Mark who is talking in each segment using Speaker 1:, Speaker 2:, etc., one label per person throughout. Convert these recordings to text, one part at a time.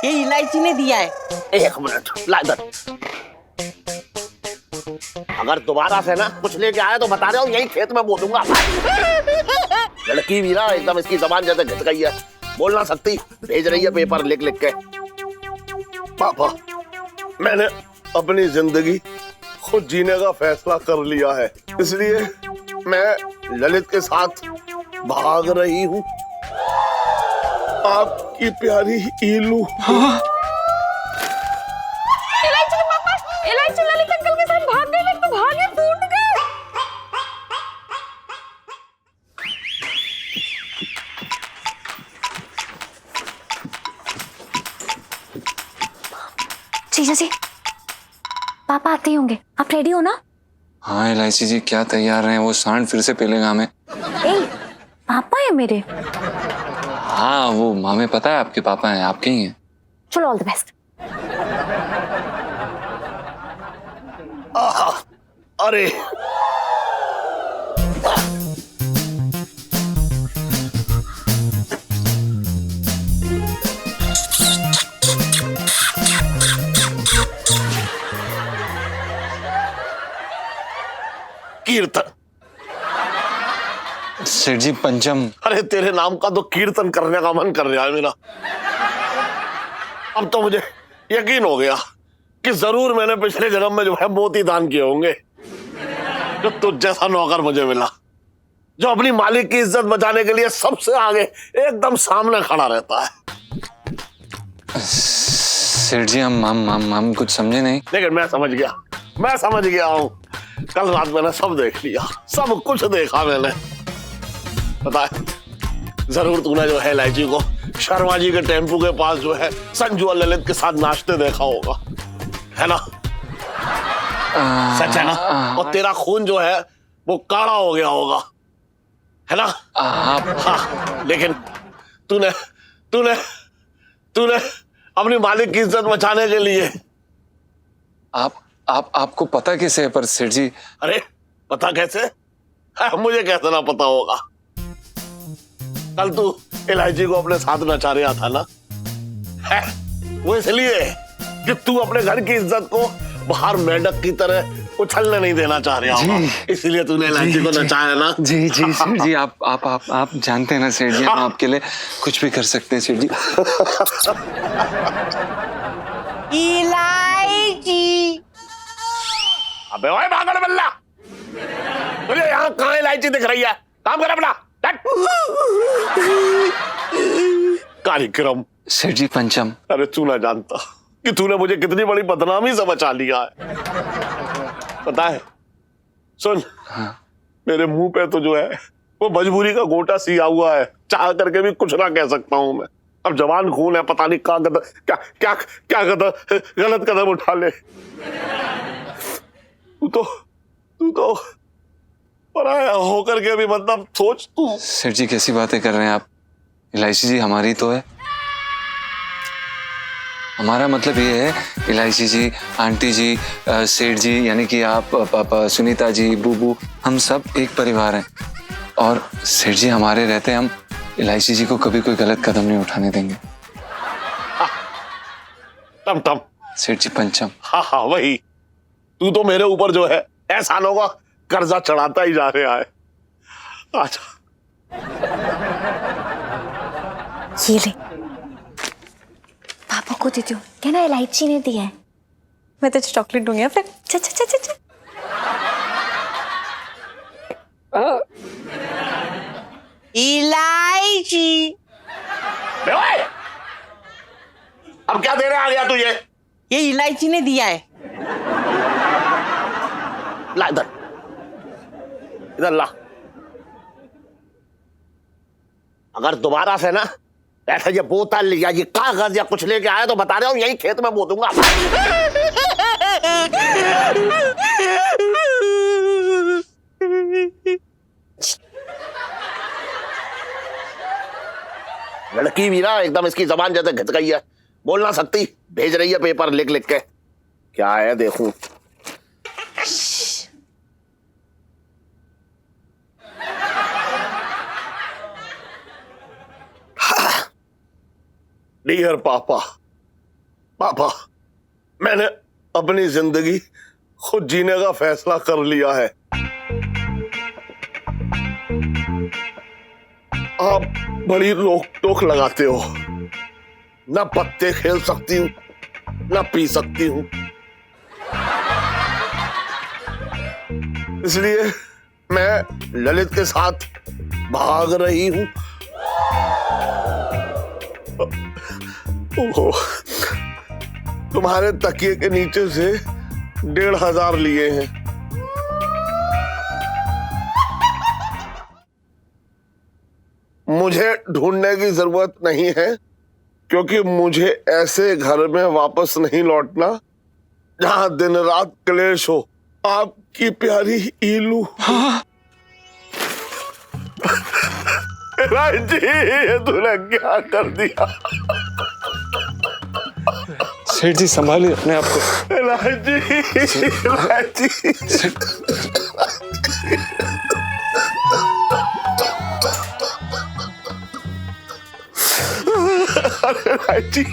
Speaker 1: ये इलायची ने दिया है।
Speaker 2: एक मिनट ला इधर। अगर दोबारा से ना कुछ लेके आया तो बता रहा हूँ यही खेत में बो दूंगा। लड़की भी ना एकदम इसकी जबान जैसे घिस गई है, बोल ना सकती, भेज रही है पेपर लिख लिख के। पापा, मैंने अपनी जिंदगी खुद जीने का फैसला कर लिया है, इसलिए मैं ललित के साथ भाग रही हूँ। आपकी प्यारी ईलू।
Speaker 3: हाँ? इलायची के पापा, इलायची ललित अंकल के साथ भाग गए, तो भागे फूट गए।
Speaker 4: जीजा जी, पापा आते ही होंगे, आप रेडी हो ना?
Speaker 5: हाँ इलायची जी, क्या तैयार हैं? वो सांड फिर से पेलेगा हमें।
Speaker 4: पापा है मेरे?
Speaker 5: हाँ वो हमें पता है आपके पापा हैं, आपके ही हैं।
Speaker 4: चलो, ऑल द बेस्ट।
Speaker 2: अरे कीर्तन।
Speaker 5: सेठ जी पंचम।
Speaker 2: अरे तेरे नाम का तो कीर्तन करने का मन कर रहा है मेरा। अब तो मुझे यकीन हो गया कि जरूर मैंने पिछले जन्म में जो है मोती दान किए होंगे, जो तुझ जैसा नौकर मुझे मिला, जो अपनी मालिक की इज्जत बचाने के लिए सबसे आगे एकदम सामने खड़ा रहता है।
Speaker 5: सेठ जी हम कुछ समझे नहीं।
Speaker 2: लेकिन मैं समझ गया हूं। कल रात मैंने सब देख लिया, सब कुछ देखा मैंने। पता है, जरूर तूने जो है इलायची को शर्मा जी के टेम्पू के पास जो है संजू और ललित के साथ नाचते देखा होगा, है ना? सच है ना? और तेरा खून जो है वो काला हो गया होगा, है ना? हाँ, लेकिन तूने तूने तूने अपनी मालिक की इज्जत बचाने के लिए।
Speaker 5: आपको पता कैसे है पर सेठ जी? अरे
Speaker 2: पता कैसे? मुझे कैसे ना पता होगा? कल तू इलायची को अपने साथ नचा रहा था ना, वो इसलिए कि तू अपने घर की इज्जत को बाहर मेंढक की तरह उछलने नहीं देना चाह रहा होगा, इसलिए तूने इलायची को नचाया ना।
Speaker 5: जी सेठ जी, आप जानते हैं ना सेठ जी, हम आपके लिए कुछ भी कर सकते हैं सेठ जी।
Speaker 1: इलायची।
Speaker 2: अबे ओए पागल बल्ला, तुझे यहाँ कहाँ इलायची दिख रही है? काम कर अपना। कार्यक्रम।
Speaker 5: सेठ जी पंचम।
Speaker 2: अरे तू ना जानता कि तूने मुझे कितनी बड़ी बदनामी से बचा लिया है, पता है? सुन,
Speaker 5: हाँ।
Speaker 2: मेरे मुंह पे तो जो है वो मजबूरी का गोटा सिया हुआ है, चाह करके भी कुछ ना कह सकता हूं मैं। अब जवान खून है, पता नहीं क्या गलत कदम उठा ले। तू तो पराया होकर के भी मतलब सोच तू।
Speaker 5: सेठ जी कैसी बातें कर रहे हैं आप? इलायची जी हमारी तो है। हमारा मतलब ये है, इलायची जी, आंटी जी, सेठ जी, यानी कि आप, पापा, सुनीता जी, बूबू, हम सब एक परिवार हैं। और सेठ जी हमारे रहते हम इलायची जी को कभी कोई गलत कदम नहीं उठाने देंगे।
Speaker 2: टम
Speaker 5: सेठ जी पंचम।
Speaker 2: हाँ वही। तू तो मेरे ऊपर जो है एहसानों का कर्जा चढ़ाता ही जा रहा है। अच्छा
Speaker 4: ये ले, पापा को देती हूँ। क्या ना, इलायची ने दिया है। मैं तुझे चॉकलेट दूंगी फिर। चा।
Speaker 1: इलायची।
Speaker 2: अब क्या देने आ गया तुझे?
Speaker 1: ये इलायची ने दिया है।
Speaker 2: ला इधर ला। अगर दोबारा से ना ऐसा ये बोतल या ये कागज या कुछ लेके आया तो बता रहा हूँ यही खेत में बो दूंगा। लड़की भी ना एकदम इसकी जबान जैसे घिस गई है, बोल ना सकती, भेज रही है पेपर लिख लिख के। क्या है देखूं। डियर पापा, पापा, मैंने अपनी जिंदगी खुद जीने का फैसला कर लिया है। आप बड़ी रोक टोक लगाते हो। ना पत्ते खेल सकती हूँ, ना पी सकती हूँ। इसलिए मैं ललित के साथ भाग रही हूँ। ओहो, तुम्हारे तकिए के नीचे से 1,500 लिए हैं। मुझे ढूंढने की जरूरत नहीं है, क्योंकि मुझे ऐसे घर में वापस नहीं लौटना जहां दिन रात क्लेश हो। आपकी प्यारी ईलू।
Speaker 5: हाँ।
Speaker 2: जी, ये तूने क्या कर दिया?
Speaker 5: सेठ जी संभालिए अपने आप को।
Speaker 2: राजी। राजी।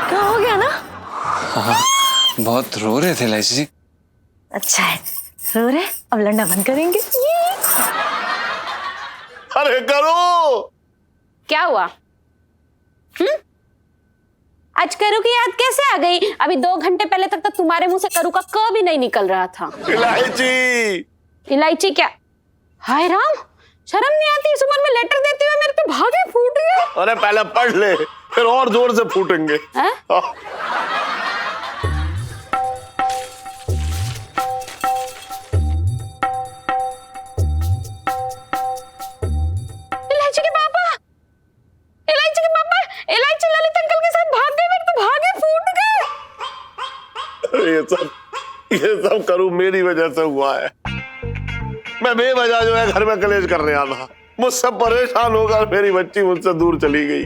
Speaker 4: क्या हो गया ना?
Speaker 5: हाँ, बहुत रो रहे थे इलायची जी।
Speaker 4: अच्छा है, रो रहे, अब लड़ना बंद करेंगे।
Speaker 2: अरे करो।
Speaker 3: क्या हुआ? आज करू की याद कैसे आ गई? अभी 2 घंटे पहले तक तो तुम्हारे मुंह से करू का क भी नहीं निकल रहा था।
Speaker 2: इलायची।
Speaker 3: इलायची क्या? हाय राम, शर्म नहीं आती इस उम्र में लेटर देते हुए? मेरे तो भागे फूट गए।
Speaker 2: अरे पहले पढ़ ले, फिर और जोर से फूटेंगे।
Speaker 3: इलायची के पापा, इलायची के पापा, इलायची ललित अंकल के साथ भाग गए। मेरे तो भागे फूट गए।
Speaker 2: ये सब करूं मेरी वजह से हुआ है। मैं बेवजह जो है घर में कलेश करने आया। मुझसे परेशान होकर मेरी बच्ची मुझसे दूर चली गई।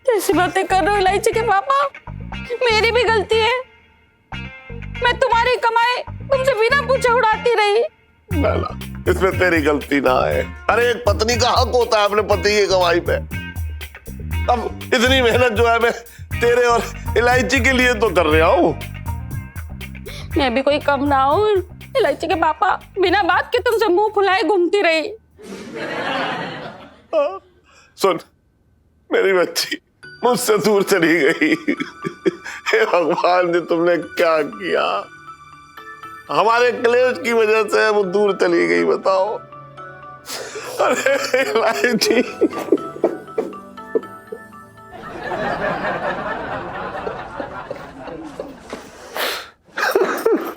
Speaker 3: कैसी बातें कर रहे हो इलायची के पापा? मेरी भी गलती है। मैं तुम्हारी कमाई तुमसे बिना पूछे उड़ाती रही।
Speaker 2: ना, इसमें तेरी गलती ना है। अरे एक पत्नी का हक होता है अपने पति की कमाई पे। अब इतनी मेहनत जो है मैं तेरे और इलायची के लिए तो कर रहा हूँ।
Speaker 3: मैं भी कोई कम ना हूँ इलायची के पापा। बिना बात के तुमसे मुंह फुलाए घूमती रही।
Speaker 2: सुन, मेरी बच्ची मुझसे दूर चली गई। हे भगवान जी, तुमने क्या किया? हमारे क्लेश की वजह से वो दूर चली गई। बताओ। अरे इलायची।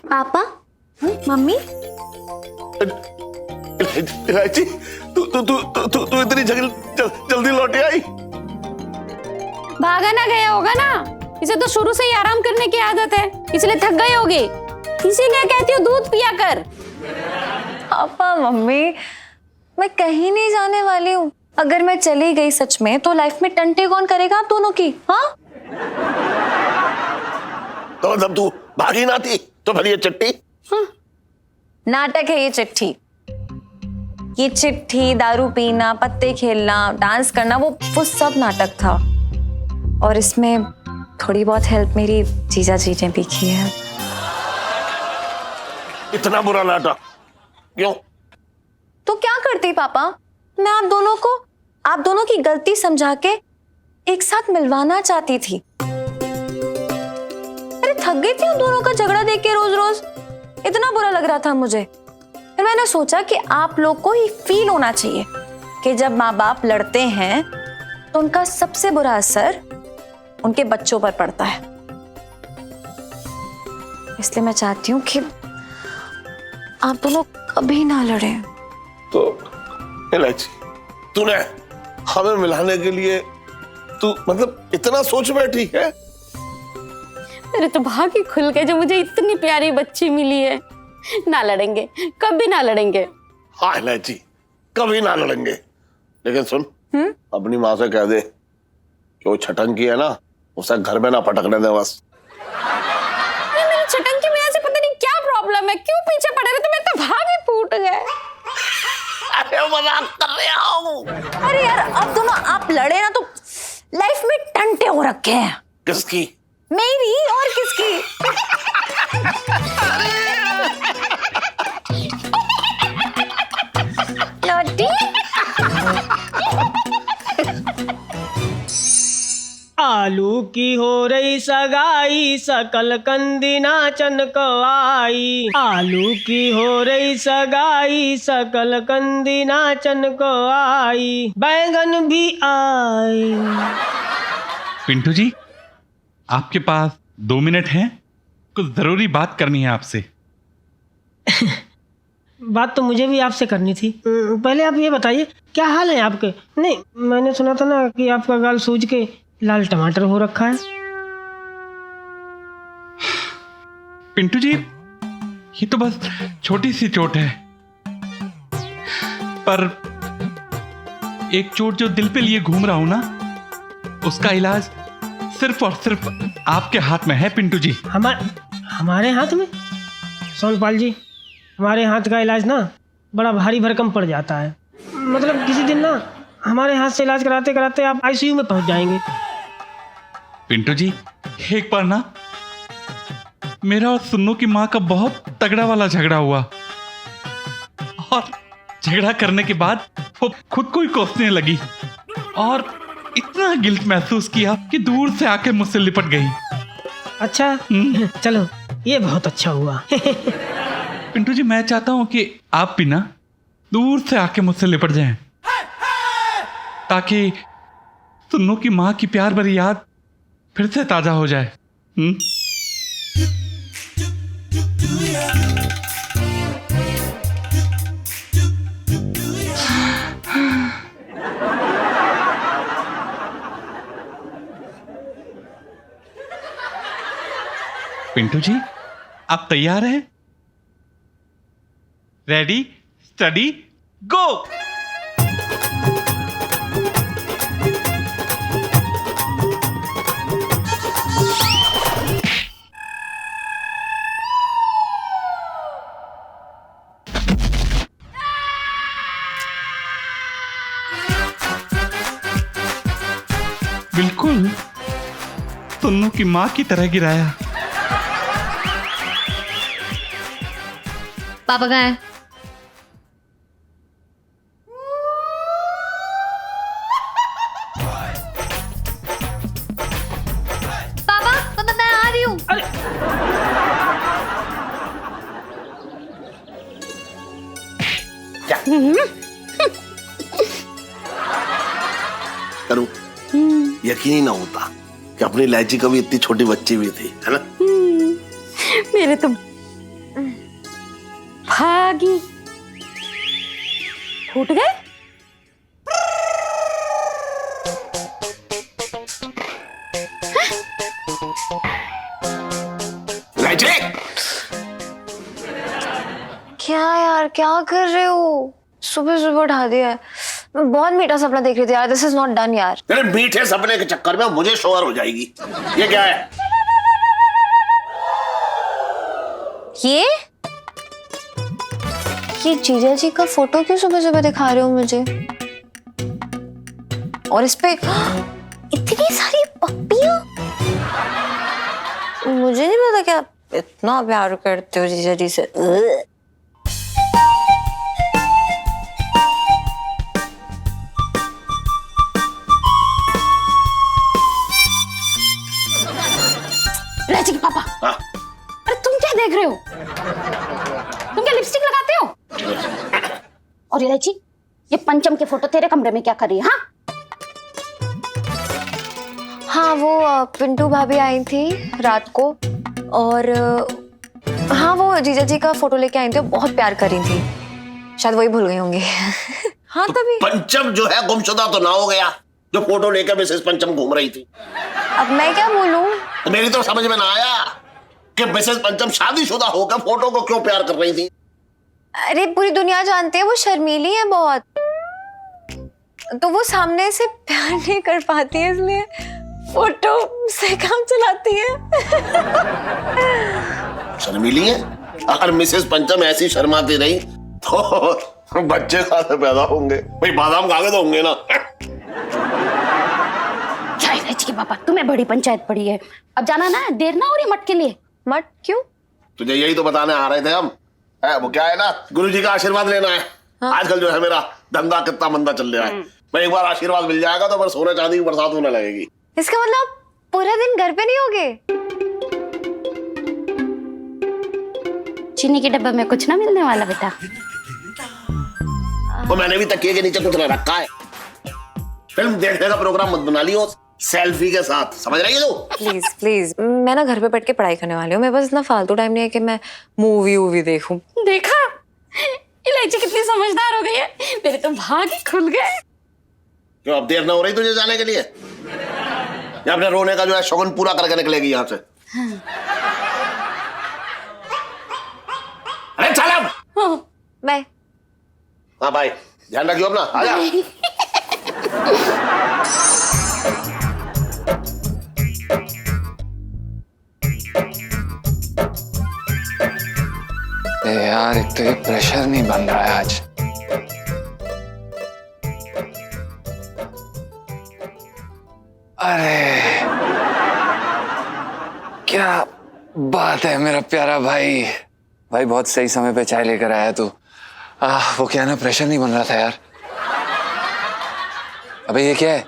Speaker 4: पापा, मम्मी,
Speaker 2: इलायची, तू इतनी जल्दी लौटी आई?
Speaker 3: भागा ना गया होगा ना। इसे तो शुरू से ही आराम करने की आदत है, इसलिए थक गई होगी। इसीलिए कहती हूँ दूध पिया कर।
Speaker 4: पापा, मम्मी, मैं कहीं नहीं जाने वाली हूँ। अगर मैं चली गई सच में, तो लाइफ में टंटे कौन करेगा आप दोनों की? हाँ,
Speaker 2: तो जब तू भागी ना थी तो फिर ये चिट्ठी?
Speaker 4: नाटक है ये चिट्ठी। ये चिट्ठी, दारू पीना, पत्ते खेलना, डांस करना, वो सब नाटक था। और इसमें थोड़ी बहुत हेल्प मेरी जीजा जी ने भी की है।
Speaker 2: इतना बुरा नाटक क्यों?
Speaker 4: तो क्या करती पापा? मैं आप दोनों की गलती समझा के एक साथ मिलवाना चाहती थी। अरे थक गई थी उन दोनों का झगड़ा देख के रोज रोज। इतना बुरा लग रहा था मुझे। फिर मैंने सोचा कि आप लोग को ही फील होना चाहिए कि जब माँ बाप लड़ते हैं तो उनका सबसे बुरा असर उनके बच्चों पर पड़ता है। इसलिए मैं चाहती हूँ कि आप दोनों कभी ना लड़े।
Speaker 2: तो इलायची, तूने हमें मिलाने के लिए तू मतलब इतना सोच बैठी है?
Speaker 3: मेरे तो भाग्य खुल गए जो मुझे इतनी प्यारी बच्ची मिली है। ना लड़ेंगे, कभी ना लड़ेंगे।
Speaker 2: हाँ इलायची, कभी ना लड़ेंगे। लेकिन सुन, अपनी माँ से कह दे कि वो छटंकी है ना, उसे घर में ना पटकने दे बस।
Speaker 3: मेरी छटंकी वजह से पता नहीं क्या प्रॉब्लम है, क्यों पीछे पड़े रहे? तो मेरे तो भागे फूट गए।
Speaker 2: अरे मजाक कर रहा हूँ।
Speaker 4: अरे यार, अब दोनों आप लड़े ना तो लाइफ में टंटे हो रखे हैं।
Speaker 2: किसकी?
Speaker 4: मेरी और किसकी? लौटी।
Speaker 6: आलू की हो रही सगाई, सकल कंदी नाचन को आई। आलू की हो रही सगाई, सकल कंदी नाचन को आई। बैंगन भी आई।
Speaker 7: पिंटू जी, आपके पास 2 मिनट हैं? कुछ जरूरी बात करनी है आपसे।
Speaker 6: बात तो मुझे भी आपसे करनी थी। पहले आप ये बताइए क्या हाल है आपके? नहीं, मैंने सुना था ना कि आपका गाल सूज के लाल टमाटर हो रखा है।
Speaker 7: पिंटू जी, ये तो बस छोटी सी चोट है, पर एक चोट जो दिल पे लिए घूम रहा हूं ना, उसका इलाज सिर्फ और सिर्फ आपके हाथ में है पिंटू जी।
Speaker 6: हमारे हाथ में? सोनपाल जी, हमारे हाथ का इलाज ना बड़ा भारी भरकम पड़ जाता है। मतलब किसी दिन ना हमारे हाथ से इलाज कराते कराते आप आईसीयू में पहुंच जाएंगे।
Speaker 7: पिंटू जी, एक बार ना मेरा और सुन्नू की माँ का बहुत तगड़ा वाला झगड़ा हुआ, और झगड़ा करने के बाद वो खुद को ही कोसने लगी और इतना गिल्ट महसूस किया कि दूर से आके मुझसे लिपट गई।
Speaker 6: अच्छा, चलो ये बहुत अच्छा हुआ।
Speaker 7: पिंटू जी, मैं चाहता हूं कि आप भी ना दूर से आके मुझसे लिपट जाएं, ताकि सुन्नू की माँ की प्यार भरी याद फिर से ताजा हो जाए। पिंटू जी, आप तैयार हैं? रेडी, स्टडी, गो। बिल्कुल सुन्नू की मां की तरह गिराया।
Speaker 4: पापा कहाँ है? पापा पापा, मैं आ रही हूँ।
Speaker 2: करूं? यकीन ही ना होता कि अपनी इलायची कभी इतनी छोटी बच्ची भी थी, है ना?
Speaker 3: मेरे तो भागी फूट गए।
Speaker 2: इलायची!
Speaker 4: क्या यार, क्या कर रहे हो? सुबह सुबह उठा दिया है। मैं बहुत मीठा सपना देख रही थी यार। दिस इज नॉट डन यार।
Speaker 2: अरे मीठे सपने के चक्कर में मुझे शोहर हो जाएगी। ये क्या है?
Speaker 4: ये जीजा जी का फोटो क्यों सुबह सुबह दिखा रहे हो मुझे? और इस पे इतनी सारी पप्पियां। मुझे नहीं पता क्या इतना प्यार करते हो जीजा जी से।
Speaker 3: राजी के पापा,
Speaker 2: हाँ?
Speaker 3: अरे तुम क्या देख रहे हो? तुम क्या लिपस्टिक लगाते हो? और इलायची, ये पंचम के फोटो तेरे कमरे में क्या कर रही है?
Speaker 4: हाँ, वो पिंटू भाभी आई थी रात को, और हाँ वो जीजा जी का फोटो लेके आई थी। बहुत प्यार कर रही थी, शायद वही भूल गई होंगी। हाँ तभी।
Speaker 2: पंचम जो है गुमशुदा तो ना हो गया जो फोटो लेकर मिसेस पंचम घूम रही थी?
Speaker 4: अब मैं क्या बोलूं?
Speaker 2: तो मेरी तो समझ में ना आया कि मिसेस पंचम शादीशुदा होकर फोटो को क्यों प्यार कर रही थी।
Speaker 4: अरे पूरी दुनिया जानती है वो शर्मीली है बहुत, तो वो सामने से प्यार नहीं कर पाती है, इसलिए फोटो से काम चलाती है।
Speaker 2: शर्मीली है? अगर मिसेस पंचम ऐसी शर्माती रही तो बच्चे कहां से पैदा होंगे? भाई बादाम खा के तो होंगे ना।
Speaker 3: पापा, तुम्हें बड़ी पंचायत पड़ी है, अब जाना ना, देर ना हो रही मट के लिए।
Speaker 4: मत क्यों?
Speaker 2: तुझे यही तो बताने आ रहे थे हम। वो क्या है ना, गुरुजी का आशीर्वाद लेना है।
Speaker 4: हाँ।
Speaker 2: आजकल जो है मेरा धंधा कितना मंदा चल रहा है, मैं एक बार आशीर्वाद मिल जाएगा तो फिर सोने चांदी की बरसात होने लगेगी।
Speaker 4: इसका मतलब पूरा दिन घर पे नहीं होगे?
Speaker 3: चीनी के डब्बे में कुछ ना मिलने वाला बेटा।
Speaker 2: तो मैंने भी तकिए के नीचे कुछ न रखा है। फिल्म देखने का प्रोग्राम मत बना लियो सेल्फी के साथ, समझ रही है तू?
Speaker 4: प्लीज प्लीज, मैं ना घर पे बैठ के पढ़ाई करने वाली हूँ। मेरे पास इतना फालतू टाइम नहीं है कि मैं मूवी देखूं।
Speaker 3: देखा, इलायची कितनी समझदार हो गई है, मेरे तो भाग ही खुल गए।
Speaker 2: क्यों अब देर ना हो रही तुझे जाने के लिए? या अपने रोने का जो है शौकन पूरा करके निकलेगी यहाँ से? अरे चल अब।
Speaker 4: बाय।
Speaker 2: हाँ भाई, ध्यान रखियो अपना, आ जा।
Speaker 5: यार एक तो ये प्रेशर नहीं बन रहा है आज। अरे क्या बात है मेरा प्यारा भाई। भाई बहुत सही समय पे चाय लेकर आया तू। वो क्या ना, प्रेशर नहीं बन रहा था यार। अबे ये क्या है,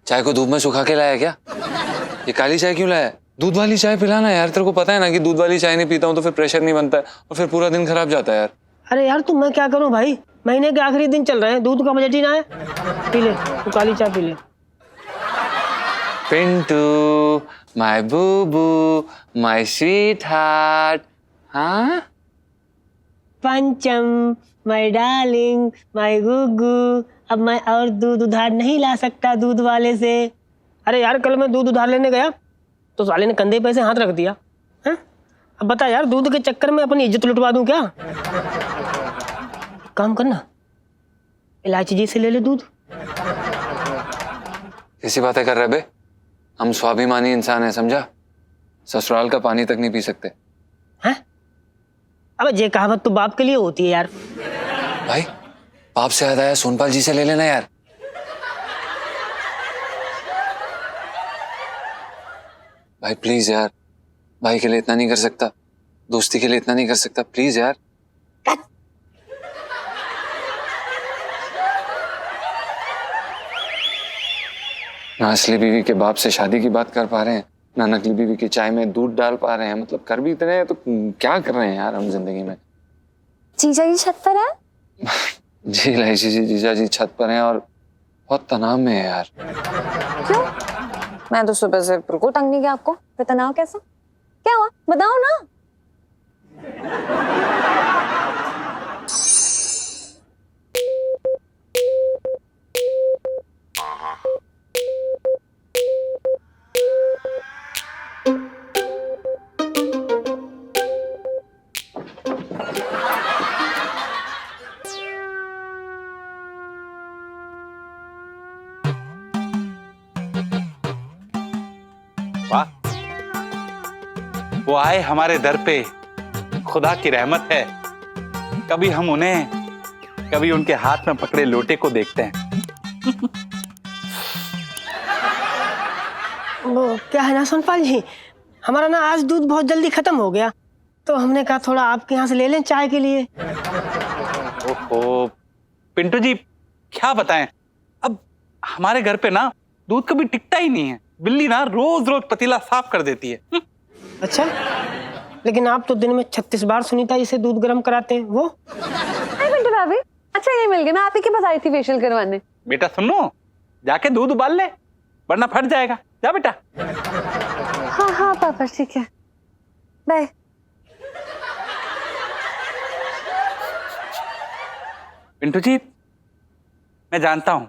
Speaker 5: चाय को धूप में सुखा के लाया क्या? ये काली चाय क्यों लाया? दूध वाली चाय पिलाना यार, तेरे को पता है ना कि दूध वाली चाय नहीं पीता हूँ तो फिर प्रेशर नहीं बनता है और फिर पूरा दिन खराब जाता है यार।
Speaker 6: अरे यार तुम, मैं क्या करूं भाई, महीने के आखिरी दिन चल रहे हैं, दूध का बजट ही ना है। पी ले तू काली चाय, पी ले।
Speaker 5: Pintu my Bubu my sweet heart. हाँ
Speaker 6: पंचम माय डार्लिंग माय गुगू, अब मैं और दूध उधार नहीं ला सकता दूध वाले से। अरे यार कल मैं दूध उधार लेने गया तो साले ने कंधे पे से हाथ रख दिया है। अब बता यार, दूध के चक्कर में अपनी इज्जत लुटवा दूं क्या? काम करना, इलायची जी से ले ले दूध।
Speaker 5: कैसी बातें कर रहे बे? हम स्वाभिमानी इंसान हैं, समझा? ससुराल का पानी तक नहीं पी सकते।
Speaker 6: हैं? अबे ये कहावत तो बाप के लिए होती है यार।
Speaker 5: भाई बाप से याद आया, सोनपाल जी से ले लेना यार। भाई प्लीज यार, भाई के लिए इतना नहीं कर सकता, दोस्ती के लिए इतना नहीं कर सकता, प्लीज यार। ना असली बीवी के बाप से शादी की बात कर पा रहे हैं, ना नकली बीवी की चाय में दूध डाल पा रहे हैं। मतलब कर भी इतने हैं तो क्या कर रहे हैं यार हम जिंदगी में।
Speaker 4: जीजा जी छत पर है?
Speaker 5: जी इलायची जी, जीजा जी छत पर हैं और बहुत तनाव में है यार।
Speaker 4: क्यों? मैं तो सुबह से बिल्कुल तंग नहीं किया आपको, फिर तनाव कैसा? क्या हुआ बताओ ना।
Speaker 7: वाह, वो आए हमारे दर पे, खुदा की रहमत है। कभी हम उन्हें, कभी उनके हाथ में पकड़े लोटे को देखते हैं।
Speaker 6: वो क्या है ना सोनपाल जी, हमारा ना आज दूध बहुत जल्दी खत्म हो गया तो हमने कहा थोड़ा आपके यहाँ से ले लें चाय के लिए।
Speaker 7: ओहो पिंटू जी, क्या बताएं, अब हमारे घर पे ना दूध कभी टिकता ही नहीं है। बिल्ली ना रोज रोज पतीला साफ कर देती है।
Speaker 6: अच्छा, लेकिन आप तो दिन में 36 बार सुनीता जी से दूध गर्म कराते हैं। वो
Speaker 4: भाभी अच्छा ये मिल गया, मैं आप ही के पास आई थी फेशियल करवाने।
Speaker 7: बेटा सुनो, जाके दूध उबाल ले वरना फट जाएगा। जा बेटा।
Speaker 4: हाँ हाँ पापा ठीक है, बाय।
Speaker 7: पिंटू जी, मैं जानता हूं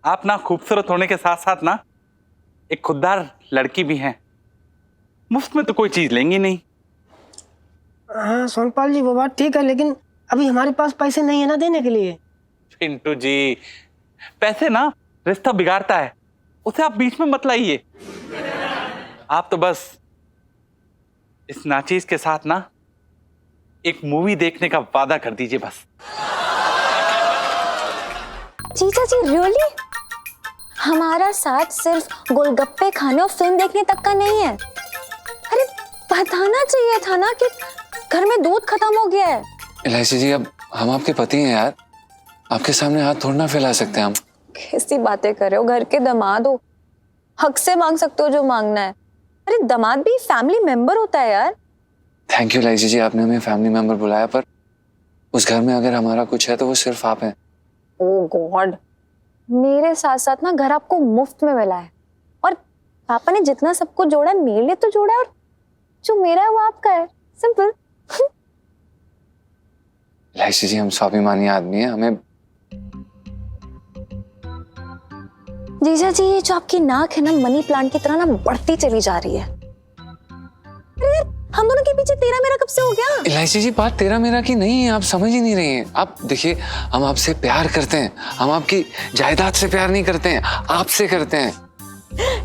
Speaker 7: आप ना खूबसूरत होने के साथ साथ ना एक खुददार लड़की भी हैं। मुफ्त में तो कोई चीज लेंगी नहीं।
Speaker 6: हाँ सोनपाल जी वो बात ठीक है, लेकिन अभी हमारे पास पैसे नहीं है ना देने के लिए।
Speaker 7: पिंटू जी, पैसे ना रिश्ता बिगाड़ता है, उसे आप बीच में मत लाइए। आप तो बस इस नाचीज के साथ ना एक मूवी देखने का वादा कर दीजिए बस।
Speaker 4: जीजा जी रियली? हमारा साथ सिर्फ गोलगप्पे खाने और फिल्म देखने तक का नहीं है। अरे बताना चाहिए था ना कि घर में दूध खत्म हो गया है।
Speaker 5: इलायची जी, अब हम आपके पति हैं यार, आपके सामने हाथ थोड़ा ना फैला सकते हैं हम।
Speaker 4: कैसी बातें कर रहे हो, घर के दामाद हो, हक से मांग सकते हो जो मांगना है। अरे दामाद भी फैमिली मेंबर होता है यार।
Speaker 5: थैंक यू इलायची जी, आपने हमें फैमिली मेंबर बुलाया, पर उस घर में अगर हमारा कुछ है तो वो सिर्फ आप हैं।
Speaker 4: ओह गॉड, मेरे साथ साथ ना घर आपको मुफ्त में मिला है, और पापा ने जितना सबको जोड़ा है मेरे लिए तो जोड़ा है, और जो मेरा है वो आपका है। सिंपल।
Speaker 5: इलायची जी, हम स्वाभिमानी आदमी हैं, हमें।
Speaker 4: जीजा जी, ये जो आपकी नाक है ना, मनी प्लांट की तरह ना बढ़ती चली जा रही है। अरे यार, हम दोनों के पीछे तेरा मेरा कब से हो गया?
Speaker 5: इलायची जी, बात तेरा मेरा की नहीं है, आप समझ ही नहीं रही हैं। आप देखिए, हम आपसे प्यार करते हैं, हम आपकी जायदाद से प्यार नहीं करते हैं, आपसे करते हैं।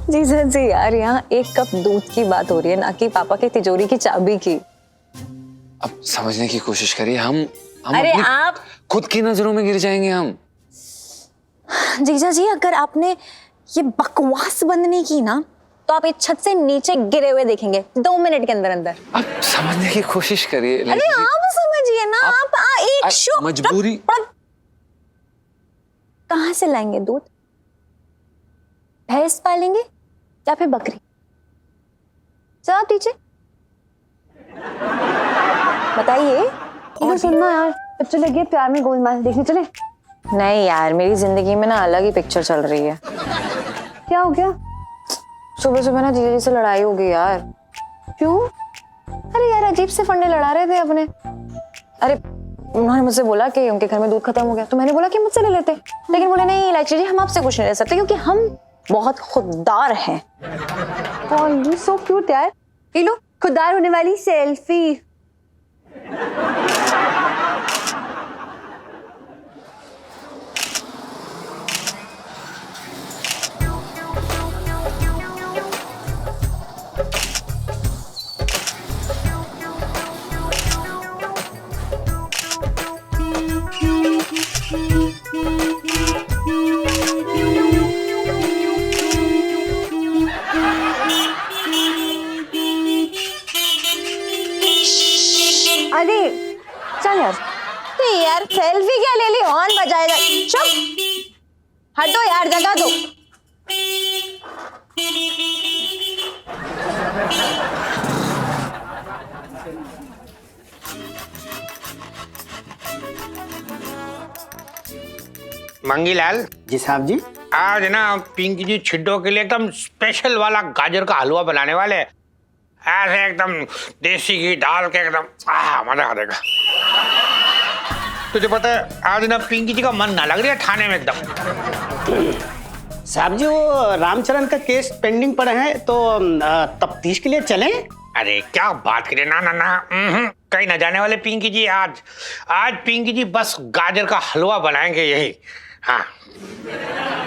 Speaker 4: जीजा जी यार, यहाँ एक कप दूध की बात हो रही है, ना कि पापा की तिजोरी की चाबी की।
Speaker 5: अब समझने की कोशिश करिए, हम
Speaker 4: अरे
Speaker 5: अपनी
Speaker 4: आप
Speaker 5: खुद की नजरों में गिर जाएंगे हम।
Speaker 4: जीजा जी, अगर आपने ये बकवास बंद नहीं की ना, तो आप इस छत से नीचे गिरे हुए देखेंगे 2 मिनट के अंदर अंदर।
Speaker 5: आप समझने की कोशिश करिए
Speaker 4: अरे
Speaker 5: इलायची जी।
Speaker 4: आप समझिए ना, आप एक शो
Speaker 5: मजबूरी।
Speaker 4: कहाँ से लाएंगे दूध? भैंस पालेंगे या फिर बकरी? जवाब दीजिए, बताइए।
Speaker 3: इधर सुनना यार, बच्चे लगे प्यार में गोलमाल देखने चले।
Speaker 4: नहीं यार, मेरी जिंदगी में ना अलग ही पिक्चर चल रही है।
Speaker 3: क्या हो गया?
Speaker 4: सुबह सुबह ना जीजा जी से लड़ाई हो गई यार।
Speaker 3: क्यों?
Speaker 4: अरे यार, अजीब से फंडे लड़ा रहे थे अपने। अरे उन्होंने मुझसे बोला कि उनके घर में दूध खत्म हो गया, तो मैंने बोला कि मुझसे ले लेते, लेकिन बोले नहीं इलायची जी, हम आपसे कुछ नहीं ले सकते क्योंकि हम बहुत खुददार हैं।
Speaker 3: ओह यू सो क्यूट यार। ये लो खुददार होने वाली सेल्फी। अरे चल यार।
Speaker 4: तो यार सेल्फी क्या ले ली, हॉर्न बजाएगा। चुप हटो यार, जगह दो।
Speaker 8: मंगीलाल
Speaker 9: जी साहब जी।
Speaker 8: आज ना पिंकी जी छिड्डों के लिए एकदम स्पेशल वाला गाजर का हलवा बनाने वाले हैं। ऐसे एकदम देसी घी डाल के एकदम मजा आ जाएगा। तुझे पता है आज ना पिंकी जी का मन ना लग रहा है खाने में एकदम।
Speaker 9: साहब जी, वो रामचरण का केस पेंडिंग पड़ा है, तो तफ्तीश के लिए चलें?
Speaker 8: अरे क्या बात करें, ना ना ना कहीं ना जाने वाले पिंकी जी। आज पिंकी जी बस गाजर का हलवा बनाएंगे यही। हाँ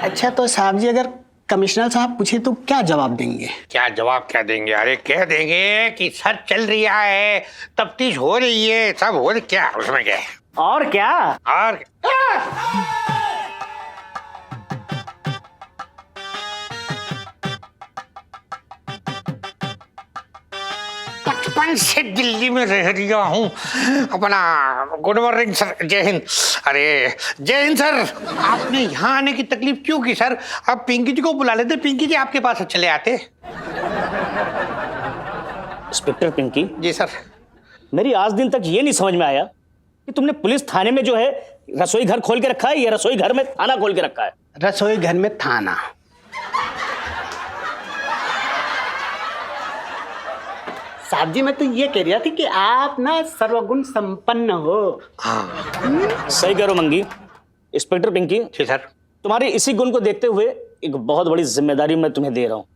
Speaker 9: अच्छा तो साहब जी, अगर कमिश्नर साहब पूछे तो क्या जवाब देंगे?
Speaker 8: क्या जवाब क्या देंगे? अरे कह देंगे कि सर्च चल रहा है, तफ्तीश हो रही है, सब हो रही, क्या उसमें क्या है।
Speaker 9: और क्या?
Speaker 8: और 55 से दिल्ली में रह रहा हूँ अपना। गुड मॉर्निंग सर, जय हिंद। अरे जय हिंद सर, आपने यहाँ आने की तकलीफ क्यों की सर? आप पिंकी जी को बुला लेते, पिंकी जी आपके पास चले आते।
Speaker 9: इंस्पेक्टर पिंकी
Speaker 8: जी सर।
Speaker 9: मेरी आज दिन तक ये नहीं समझ में आया कि तुमने पुलिस थाने में जो है रसोई घर खोल के रखा है या रसोई घर में थाना खोल के रखा है? रसोई घर में थाना। साहब जी, मैं तो ये कह रहा थी कि आप ना सर्वगुण संपन्न हो।
Speaker 8: हाँ
Speaker 9: सही कह रहे हो मंगी। इंस्पेक्टर पिंकी
Speaker 8: जी सर।
Speaker 9: तुम्हारे इसी गुण को देखते हुए एक बहुत बड़ी जिम्मेदारी मैं तुम्हें दे रहा हूँ।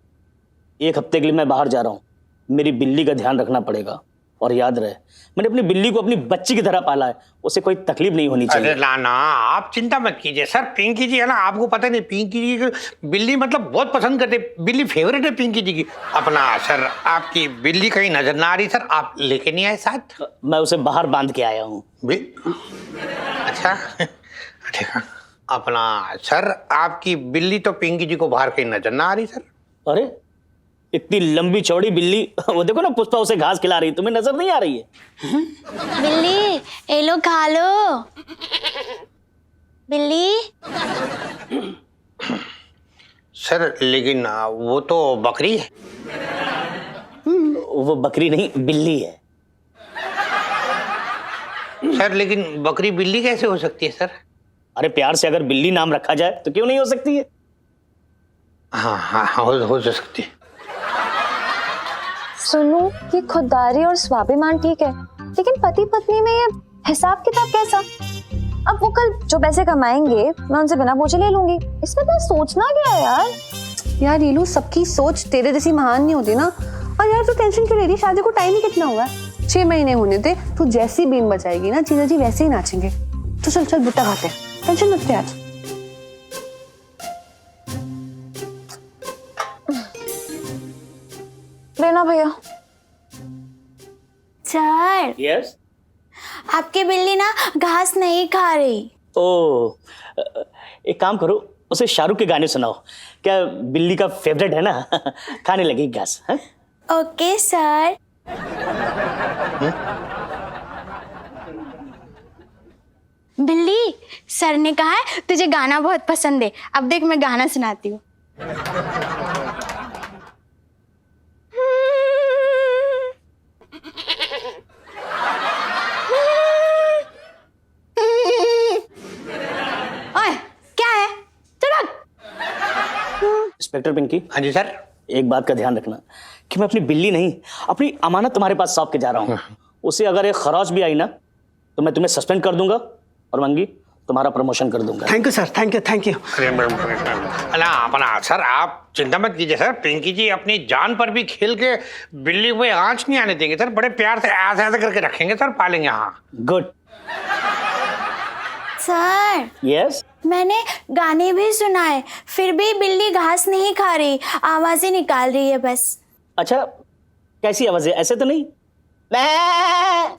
Speaker 9: 1 हफ्ते के लिए मैं बाहर जा रहा हूँ, मेरी बिल्ली का ध्यान रखना पड़ेगा। और याद रहे, मैंने अपनी बिल्ली को अपनी बच्ची की तरह पाला है, उसे कोई तकलीफ नहीं होनी चाहिए।
Speaker 8: अरे ना आप चिंता मत कीजिए सर। पिंकी जी है ना, आपको पता नहीं पिंकी जी की बिल्ली मतलब बहुत पसंद करते, बिल्ली फेवरेट है पिंकी जी की। अपना सर, आपकी बिल्ली कहीं नजर ना आ रही सर, आप लेके नहीं आए साथ?
Speaker 9: मैं उसे बाहर बांध के आया हूँ।
Speaker 8: अच्छा ठीक है। अपना सर, आपकी बिल्ली तो पिंकी जी को बाहर कहीं नजर ना आ रही सर।
Speaker 9: अरे इतनी लंबी चौड़ी बिल्ली, वो देखो ना पुष्पा उसे घास खिला रही, तुम्हें नजर नहीं आ रही है?
Speaker 10: बिल्ली ये लो खा लो। बिल्ली
Speaker 8: सर लेकिन वो तो बकरी है।
Speaker 9: वो बकरी नहीं, बिल्ली है।
Speaker 8: सर लेकिन बकरी बिल्ली कैसे हो सकती है सर?
Speaker 9: अरे प्यार से अगर बिल्ली नाम रखा जाए तो क्यों नहीं हो सकती है?
Speaker 8: हाँ हाँ हाँ, हो सकती है।
Speaker 4: सुनो, ये खुददारी और स्वाभिमान ठीक है, लेकिन पति पत्नी में ये हिसाब किताब कैसा? अब वो कल जो पैसे कमाएंगे मैं उनसे बिना पूछे ले लूंगी, इसमें तो सोचना क्या है यार।
Speaker 11: यार रीलू, सबकी सोच तेरे जैसी महान नहीं होती ना। और यार तू टेंशन क्यों ले रही? शादी को टाइम ही कितना हुआ है? 6 महीने होने दे। तू जैसी बीन बजाएगी ना, जीजा जी वैसे ही नाचेंगे। तो चल चल बुट्टा खाते हैं, टेंशन मत ले आज।
Speaker 4: लेना भैया।
Speaker 10: Sir,
Speaker 9: yes.
Speaker 10: आपकी बिल्ली ना घास नहीं खा रही।
Speaker 9: ओ, एक काम करो, उसे शाहरुख के गाने सुनाओ। क्या बिल्ली का फेवरेट है ना? खाने लगी घास। हाँ?
Speaker 10: Okay sir. बिल्ली, सर ने कहा है तुझे गाना बहुत पसंद है। अब देख मैं गाना सुनाती हूँ। ओए, क्या है? चल
Speaker 9: इंस्पेक्टर पिंकी,
Speaker 8: हाँ जी सर।
Speaker 9: एक बात का ध्यान रखना कि मैं अपनी बिल्ली नहीं, अपनी अमानत तुम्हारे पास सौंप के जा रहा हूँ। उसे अगर एक खरोच भी आई ना तो मैं तुम्हें सस्पेंड कर दूंगा और मंगी तुम्हारा प्रमोशन कर दूंगा।
Speaker 6: Thank you sir, thank you thank you.
Speaker 8: ना अपना सर, आप चिंता मत कीजिए सर। पिंकी जी अपनी जान पर भी खेल के बिल्ली को आंच नहीं आने देंगे सर। बड़े प्यार से ऐसे ऐसे करके रखेंगे सर, पालेंगे। हाँ
Speaker 9: गुड।
Speaker 10: Sir,
Speaker 9: yes.
Speaker 10: मैंने गाने भी सुनाए, फिर भी बिल्ली घास नहीं खा रही, आवाजें निकाल रही है बस।
Speaker 9: अच्छा, कैसी आवाज है? ऐसे तो नहीं? मैं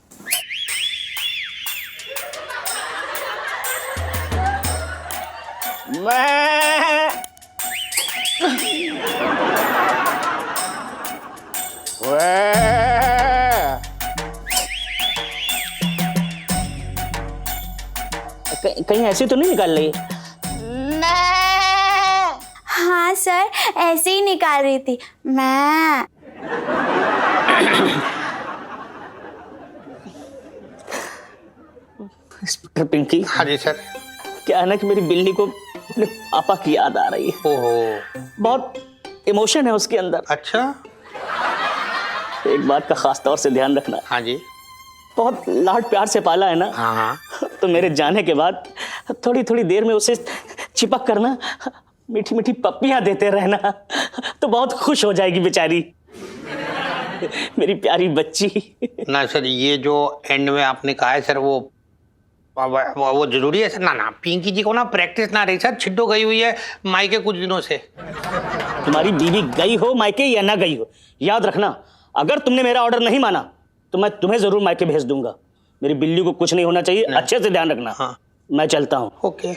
Speaker 9: कहीं ऐसे तो नहीं निकाल रही?
Speaker 10: हाँ सर, ऐसे ही निकाल रही थी मैं।
Speaker 9: इंस्पेक्टर पिंकी,
Speaker 8: हाँ जी सर।
Speaker 9: क्या है ना कि मेरी बिल्ली को अपने पापा की याद आ रही है।
Speaker 8: ओहो,
Speaker 9: बहुत इमोशन है उसके अंदर।
Speaker 8: अच्छा।
Speaker 9: एक बात का खास तौर से ध्यान रखना,
Speaker 8: हाँ जी।
Speaker 9: बहुत लाड प्यार से पाला है ना,
Speaker 8: हाँ हाँ।
Speaker 9: तो मेरे जाने के बाद थोड़ी थोड़ी देर में उसे चिपक करना, मीठी मीठी पप्पियां देते रहना, तो बहुत खुश हो जाएगी बेचारी, मेरी प्यारी बच्ची।
Speaker 8: ना सर, ये जो एंड में आपने कहा है सर, वो जरूरी है सर। ना ना, पिंकी जी को ना प्रैक्टिस ना रही सर, छिड्डो गई हुई है मायके कुछ दिनों से।
Speaker 9: तुम्हारी बीवी गई हो मायके या ना गई हो, याद रखना, अगर तुमने मेरा ऑर्डर नहीं माना तो मैं तुम्हें जरूर मायके भेज दूंगा। मेरी बिल्ली को कुछ नहीं होना चाहिए, अच्छे से ध्यान रखना।
Speaker 8: हाँ।
Speaker 9: मैं चलता हूँ।
Speaker 8: ओके।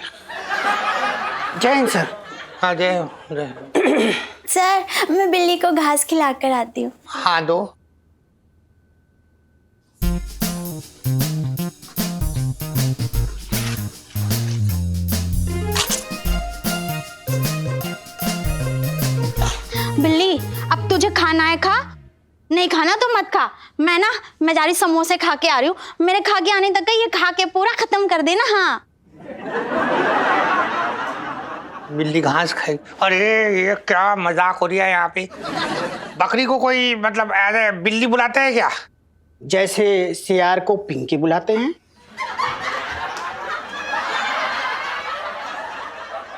Speaker 6: जय हिंद सर।
Speaker 8: हाँ जय हो, जय हो।
Speaker 10: सर, मैं बिल्ली को घास खिला कर आती हूँ।
Speaker 8: हाँ दो।
Speaker 10: बिल्ली, अब तुझे खाना है खा, नहीं खाना तो मत खा। मैं जा रही समोसे खा के आ रही हूँ। मेरे खा के आने तक ये खा के पूरा खत्म कर देना। हाँ।
Speaker 8: बिल्ली घास खाई? अरे ये क्या मजाक हो रहा है यहाँ पे। बकरी को कोई मतलब ऐसे बिल्ली बुलाते हैं क्या?
Speaker 6: जैसे सियार को पिंकी बुलाते हैं।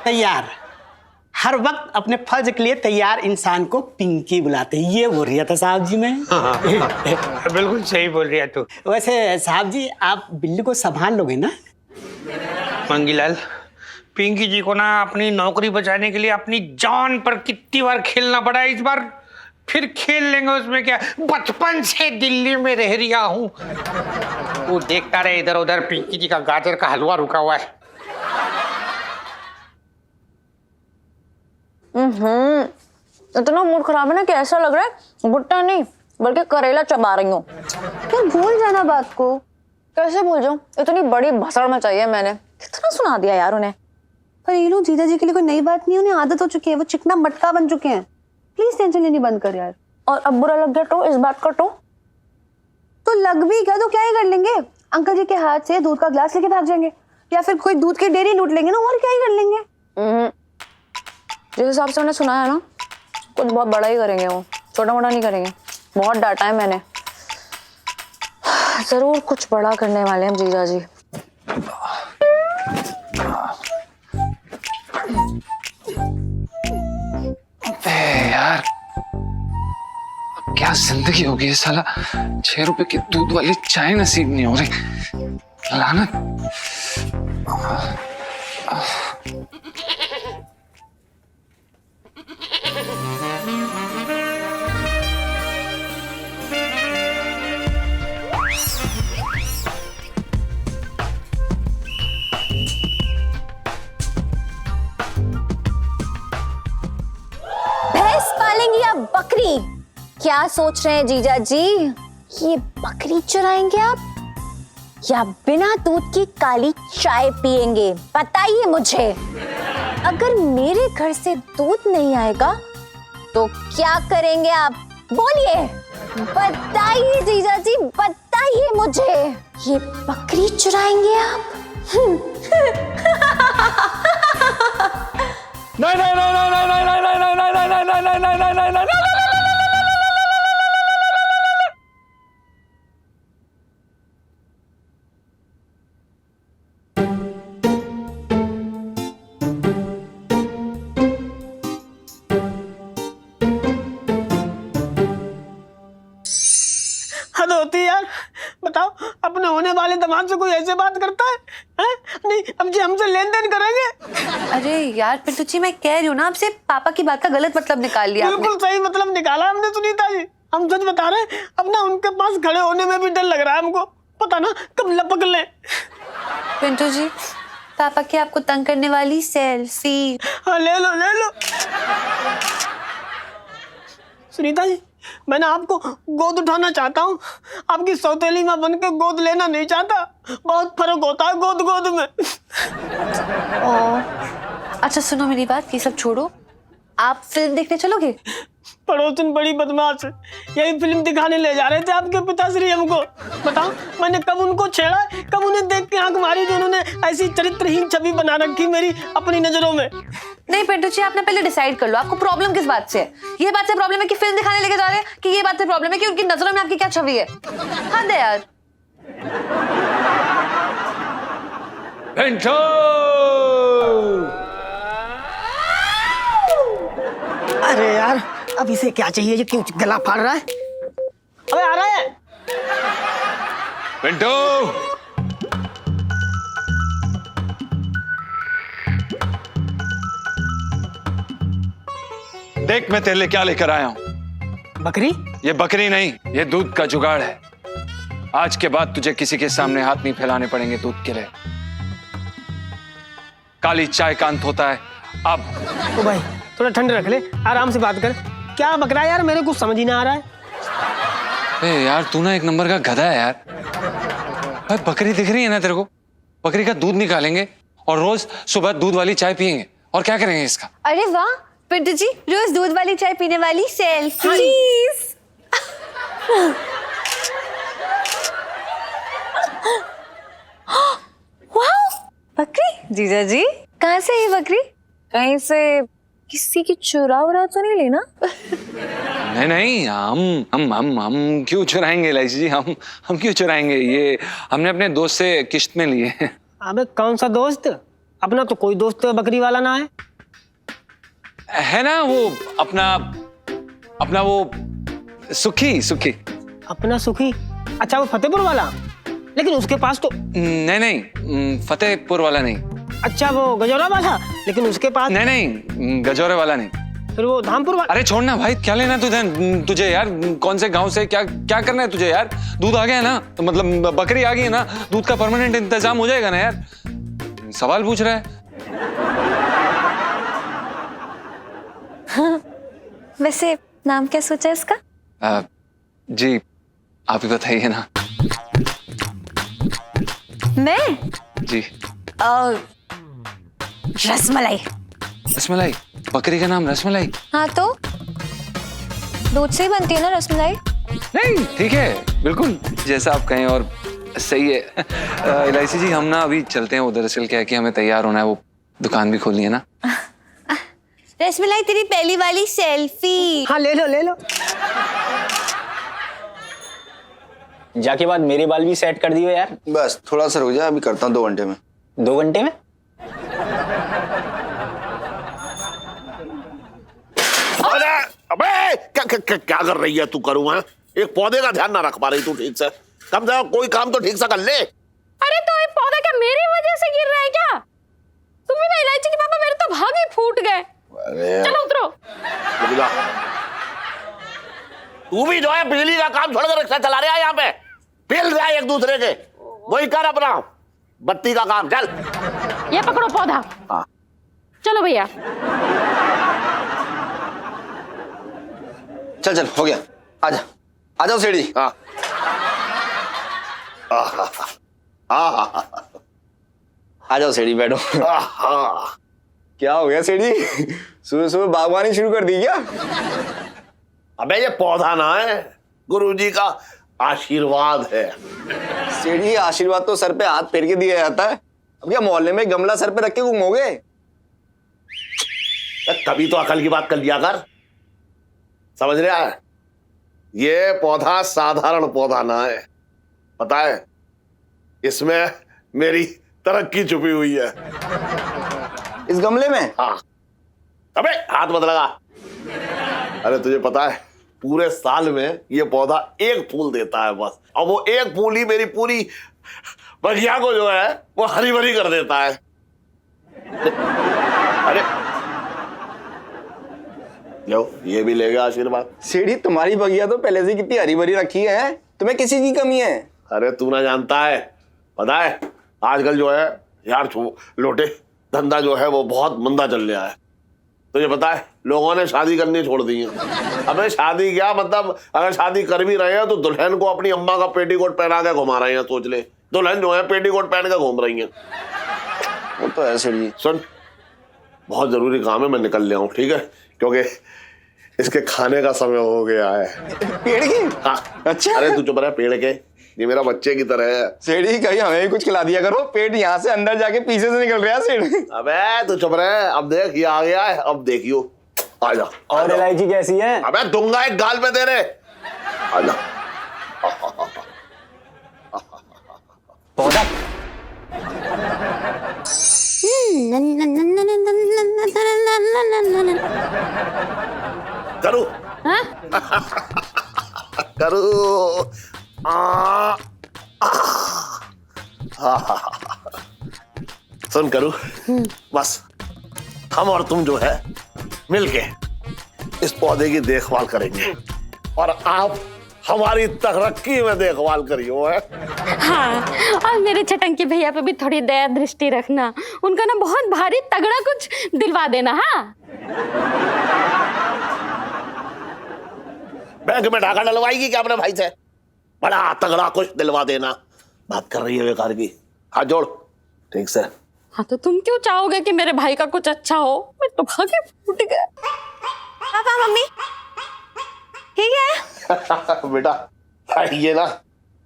Speaker 6: तैयार, हर वक्त अपने फर्ज के लिए तैयार इंसान को पिंकी बुलाते हैं। ये बोल रहा था साहब जी मैं।
Speaker 8: बिल्कुल सही बोल रही है तू।
Speaker 6: वैसे साहब जी, आप बिल्ली को संभाल लोगे ना?
Speaker 8: मंगीलाल, पिंकी जी को ना अपनी नौकरी बचाने के लिए अपनी जान पर कितनी बार खेलना पड़ा है। इस बार फिर खेल लेंगे, उसमें क्या। बचपन से दिल्ली में रह रहा हूँ। तू देखता रहे इधर उधर, पिंकी जी का गाजर का हलवा रुका हुआ है।
Speaker 4: इतना मूड खराब है ना कि ऐसा लग रहा है भुट्टा नहीं बल्कि करेला चबा रही हूँ।
Speaker 11: क्या भूल जाना बात को।
Speaker 4: कैसे भूल जाऊं? इतनी बड़ी भसड़ मचाई है मैंने, कितना सुना दिया यार उन्हें।
Speaker 11: पर ये लोग जीजा जी के लिए कोई नई बात नहीं, उन्हें आदत हो चुकी है, वो चिकना मटका बन चुके हैं। प्लीज टेंशन लेनी बंद कर यार।
Speaker 4: और अब बुरा लग गया तो इस बात का
Speaker 11: तो लग भी गया तो क्या ही कर लेंगे, अंकल जी के हाथ से दूध का ग्लास लेके भाग जाएंगे, या फिर कोई दूध की डेयरी लूट लेंगे ना, और क्या ही कर लेंगे।
Speaker 4: जिस हिसाब से उन्हें सुना है ना, कुछ बहुत बड़ा ही करेंगे वो, छोटा मोटा नहीं करेंगे। बहुत डांटा है मैंने, जरूर कुछ बड़ा करने वाले हैं जीजा जी।
Speaker 5: यार क्या जिंदगी होगी ये साला, 6 रुपए की दूध वाली चाय नसीब नहीं हो रही, लानत।
Speaker 10: भैंस पालेंगे या बकरी? क्या सोच रहे हैं जीजा जी? ये बकरी चुराएंगे आप या बिना दूध की काली चाय पिएंगे? बताइए मुझे। अगर मेरे घर से दूध नहीं आएगा तो क्या करेंगे आप? बोलिए, बताइए जीजा जी, बताइए मुझे। ये बकरी चुराएंगे आप?
Speaker 5: नहीं नहीं नहीं नहीं नहीं नहीं नहीं नहीं नहीं नहीं नहीं नहीं नहीं नहीं नहीं नहीं।
Speaker 6: हद होती है यार। बताओ, अपने होने वाले दामाद से कोई ऐसे बात करता है? हैं? नहीं, अब जी हमसे लेन देन करेंगे।
Speaker 11: अरे यार पिंटू जी, मैं कह रही हूँ ना आपसे, पापा की बात का गलत मतलब निकाल लिया आपने।
Speaker 6: बिल्कुल सही मतलब निकाला हमने सुनीता जी। हम सच बता रहे हैं, अब ना उनके पास खड़े होने में भी डर लग रहा है हमको। पता ना कब लपक ले।
Speaker 11: पिंटू जी, पापा की आपको तंग करने वाली सेल्फी।
Speaker 6: हाँ, ले लो ले लो। सुनीता जी, मैं ना आपको गोद उठाना चाहता हूँ, आपकी सौतेली माँ बन के गोद लेना नहीं चाहता। बहुत फर्क होता है गोद गोद में।
Speaker 11: अच्छा सुनो मेरी बात, ये सब छोड़ो, आप फिल्म देखने चलोगे?
Speaker 6: पड़ोसन बड़ी बदमाश है, यही फिल्म दिखाने ले जा रहे थे आपके पिताश्री हमको। बताओ, मैंने कब उनको छेड़ा, कब उन्हें देख के आंख मारी जो उन्होंने ऐसी चरित्रहीन छवि बना रखी मेरी अपनी नजरों में।
Speaker 11: नहीं पिंटू जी, आपने पहले डिसाइड कर लो आपको प्रॉब्लम किस बात से है। ये बात से प्रॉब्लम है कि फिल्म दिखाने लेके जा रहे हैं, कि ये बात से प्रॉब्लम है कि उनकी नजरों में आपकी क्या छवि है? हद है यार।
Speaker 6: अरे यार, अब इसे क्या चाहिए जो क्यों गला फाड़ रहा है? अबे आ रहा है।
Speaker 5: पिंटू, देख मैं तेरे लिए क्या लेकर आया हूं।
Speaker 6: बकरी?
Speaker 5: ये बकरी नहीं, ये दूध का जुगाड़ है। आज के बाद तुझे किसी के सामने हाथ नहीं फैलाने पड़ेंगे दूध के लिए। काली चाय का अंत होता है अब।
Speaker 6: ओ भाई, थोड़ा ठंड रख ले, आराम से बात कर। क्या बकरा यार, मेरे कुछ समझ ही ना आ रहा है।
Speaker 5: ए यार, तू ना एक नंबर का गधा है यार। भाई बकरी दिख रही है ना तेरे को? बकरी का दूध निकालेंगे और रोज सुबह दूध वाली चाय पियेंगे। और क्या करेंगे इसका?
Speaker 11: अरे वाह पिंटू जी, रोज दूध वाली चाय पीने वाली सेल्फी प्लीज। बकरी? जीजा जी, कहाँ से है बकरी? कहीं से किसी की चुरा उरा तो नहीं लेना?
Speaker 5: नहीं नहीं, हम क्यों चुराएंगे इलायची जी? हम क्यों चुराएंगे? ये हमने अपने दोस्त से किश्त में लिए।
Speaker 6: अबे कौन सा दोस्त? अपना तो कोई दोस्त बकरी वाला ना
Speaker 5: है ना वो अपना वो सुखी।
Speaker 6: अपना सुखी? अच्छा, वो फतेहपुर वाला? लेकिन उसके पास तो
Speaker 5: नहीं, फतेहपुर वाला नहीं।
Speaker 6: अच्छा, वो गजौरा वाला? लेकिन उसके पास
Speaker 5: नहीं, गजौरे वाला नहीं।
Speaker 6: फिर वो धामपुर वाला?
Speaker 5: अरे छोड़ना भाई, क्या लेना तुझे यार? कौन से गांव से क्या करना है तुझे यार? दूध आ गया है ना, तो मतलब बकरी आ गई है ना, दूध का परमानेंट इंतजाम हो जाएगा ना यार। सवाल पूछ रहा है।
Speaker 4: वैसे नाम क्या सोचा इसका?
Speaker 5: जी आप ही बताइए ना।
Speaker 4: मैं
Speaker 5: जी
Speaker 4: रसमलाई।
Speaker 5: रसमलाई? बकरी का नाम रसमलाई?
Speaker 4: हाँ तो दूध से ही बनती है ना रसमलाई।
Speaker 5: नहीं ठीक है, बिल्कुल जैसा आप कहें और सही है। इलायची जी हम ना अभी चलते हैं, वो दरअसल क्या है कि हमें तैयार होना है, वो दुकान भी खोलनी है ना।
Speaker 10: रसमलाई तेरी पहली वाली सेल्फी।
Speaker 6: हाँ ले लो ले लो।
Speaker 9: जाके बाद मेरे बाल भी सेट कर दियो यार।
Speaker 12: बस थोड़ा सा रुक जा, अभी करता हूँ 2 घंटे में।
Speaker 9: 2 घंटे में?
Speaker 2: अरे अबे क्या कर रही है तू? करूँ है एक पौधे का ध्यान ना रख पा रही तू ठीक से? कम से कम कोई काम तो ठीक से कर ले।
Speaker 3: अरे तो ये पौधा क्या मेरी वजह से गिर रहा है क्या? तुम भी ना इलायची के पापा, मेरे तो भाग ही फूट गए।
Speaker 2: अरे
Speaker 3: चलो उतरो।
Speaker 2: रुक जा। तू भी जो है बिजली का काम छोड़ कर रिक्शा चला रहा है यहाँ पे, पेल रहा है एक दूसरे के। वही कर अपना बत्ती का काम। चल
Speaker 3: ये पकड़ो पौधा।
Speaker 2: हाँ।
Speaker 3: चलो भैया।
Speaker 12: चल चल हो गया, आजा आ जाओ सेठी।
Speaker 2: हाँ
Speaker 12: आ जाओ सेठी, बैठो। क्या हो गया सेठी, सुबह सुबह बागवानी शुरू कर दी क्या?
Speaker 2: अबे ये पौधा ना है, गुरुजी का आशीर्वाद है।
Speaker 12: सेठी आशीर्वाद तो सर पे हाथ फेर के दिया जाता है, अब क्या मोहल्ले में गमला सर पे रख के घूमोगे?
Speaker 2: कभी तो अकल की बात कर लिया कर, समझ रहा है? ये पौधा साधारण पौधा ना है, पता है इसमें मेरी तरक्की छुपी हुई है।
Speaker 12: इस गमले में?
Speaker 2: हाँ। अबे हाथ मत लगा। अरे तुझे पता है पूरे साल में ये पौधा एक फूल देता है बस, और वो एक फूल ही मेरी पूरी बगिया को जो है वो हरी भरी कर देता है। अरे लो ये भी ले गया आशीर्वाद।
Speaker 12: सेठी तुम्हारी बगिया तो पहले से कितनी हरी भरी रखी है, तुम्हें किसी की कमी है?
Speaker 2: अरे तू ना जानता है, पता है आजकल जो है यार लोटे धंधा जो है वो बहुत मंदा चल रहा है। तुझे पता है लोगों ने शादी करनी छोड़ दी है। अबे शादी क्या मतलब, अगर शादी कर भी रहे हैं तो दुल्हन को अपनी अम्मा का पेटीकोट पहना के घुमा रहे हैं। सोच ले, दुल्हन जो है पेटीकोट पहन के घूम रही है।
Speaker 12: वो तो है सेठी।
Speaker 2: सुन बहुत जरूरी काम है, मैं निकल लिया हूँ ठीक है, क्योंकि इसके खाने का समय हो गया है।
Speaker 12: पेड़ की?
Speaker 2: हाँ।
Speaker 12: अच्छा।
Speaker 2: अरे तू चुप रह, पेड़ के ये मेरा बच्चे की तरह है।
Speaker 12: सेठी कहीं हमें भी कुछ खिला दिया करो, पेट यहाँ से अंदर जाके पीछे से निकल रहा है सेठ।
Speaker 2: अबे तू चुप रह, अब देख ये आ गया है, अब देखियो। आजा।
Speaker 9: और इलायची कैसी है?
Speaker 2: अबे दूंगा एक गाल पे तेरे। आजा।
Speaker 9: पौधा
Speaker 2: करूं? करूं? सुन करूं, बस हम और तुम जो है मिलके इस पौधे की देखभाल करेंगे और आप हमारी तरक्की में देखभाल करियो है।
Speaker 3: हाँ, और मेरे छटंकी भैया पे भी थोड़ी दया दृष्टि रखना, उनका ना बहुत भारी तगड़ा कुछ दिलवा देना। हाँ
Speaker 2: बैंक में ढाका डलवाएगी क्या अपने भाई से? बड़ा तगड़ा कुछ दिलवा देना। बात कर रही है बेकार की, हाथ जोड़ ठीक से।
Speaker 3: हाँ तो तुम क्यों चाहोगे कि मेरे भाई का कुछ अच्छा हो? मैं तो भागे फूट गया।
Speaker 10: पापा मम्मी ठीक है?
Speaker 2: बेटा ये ना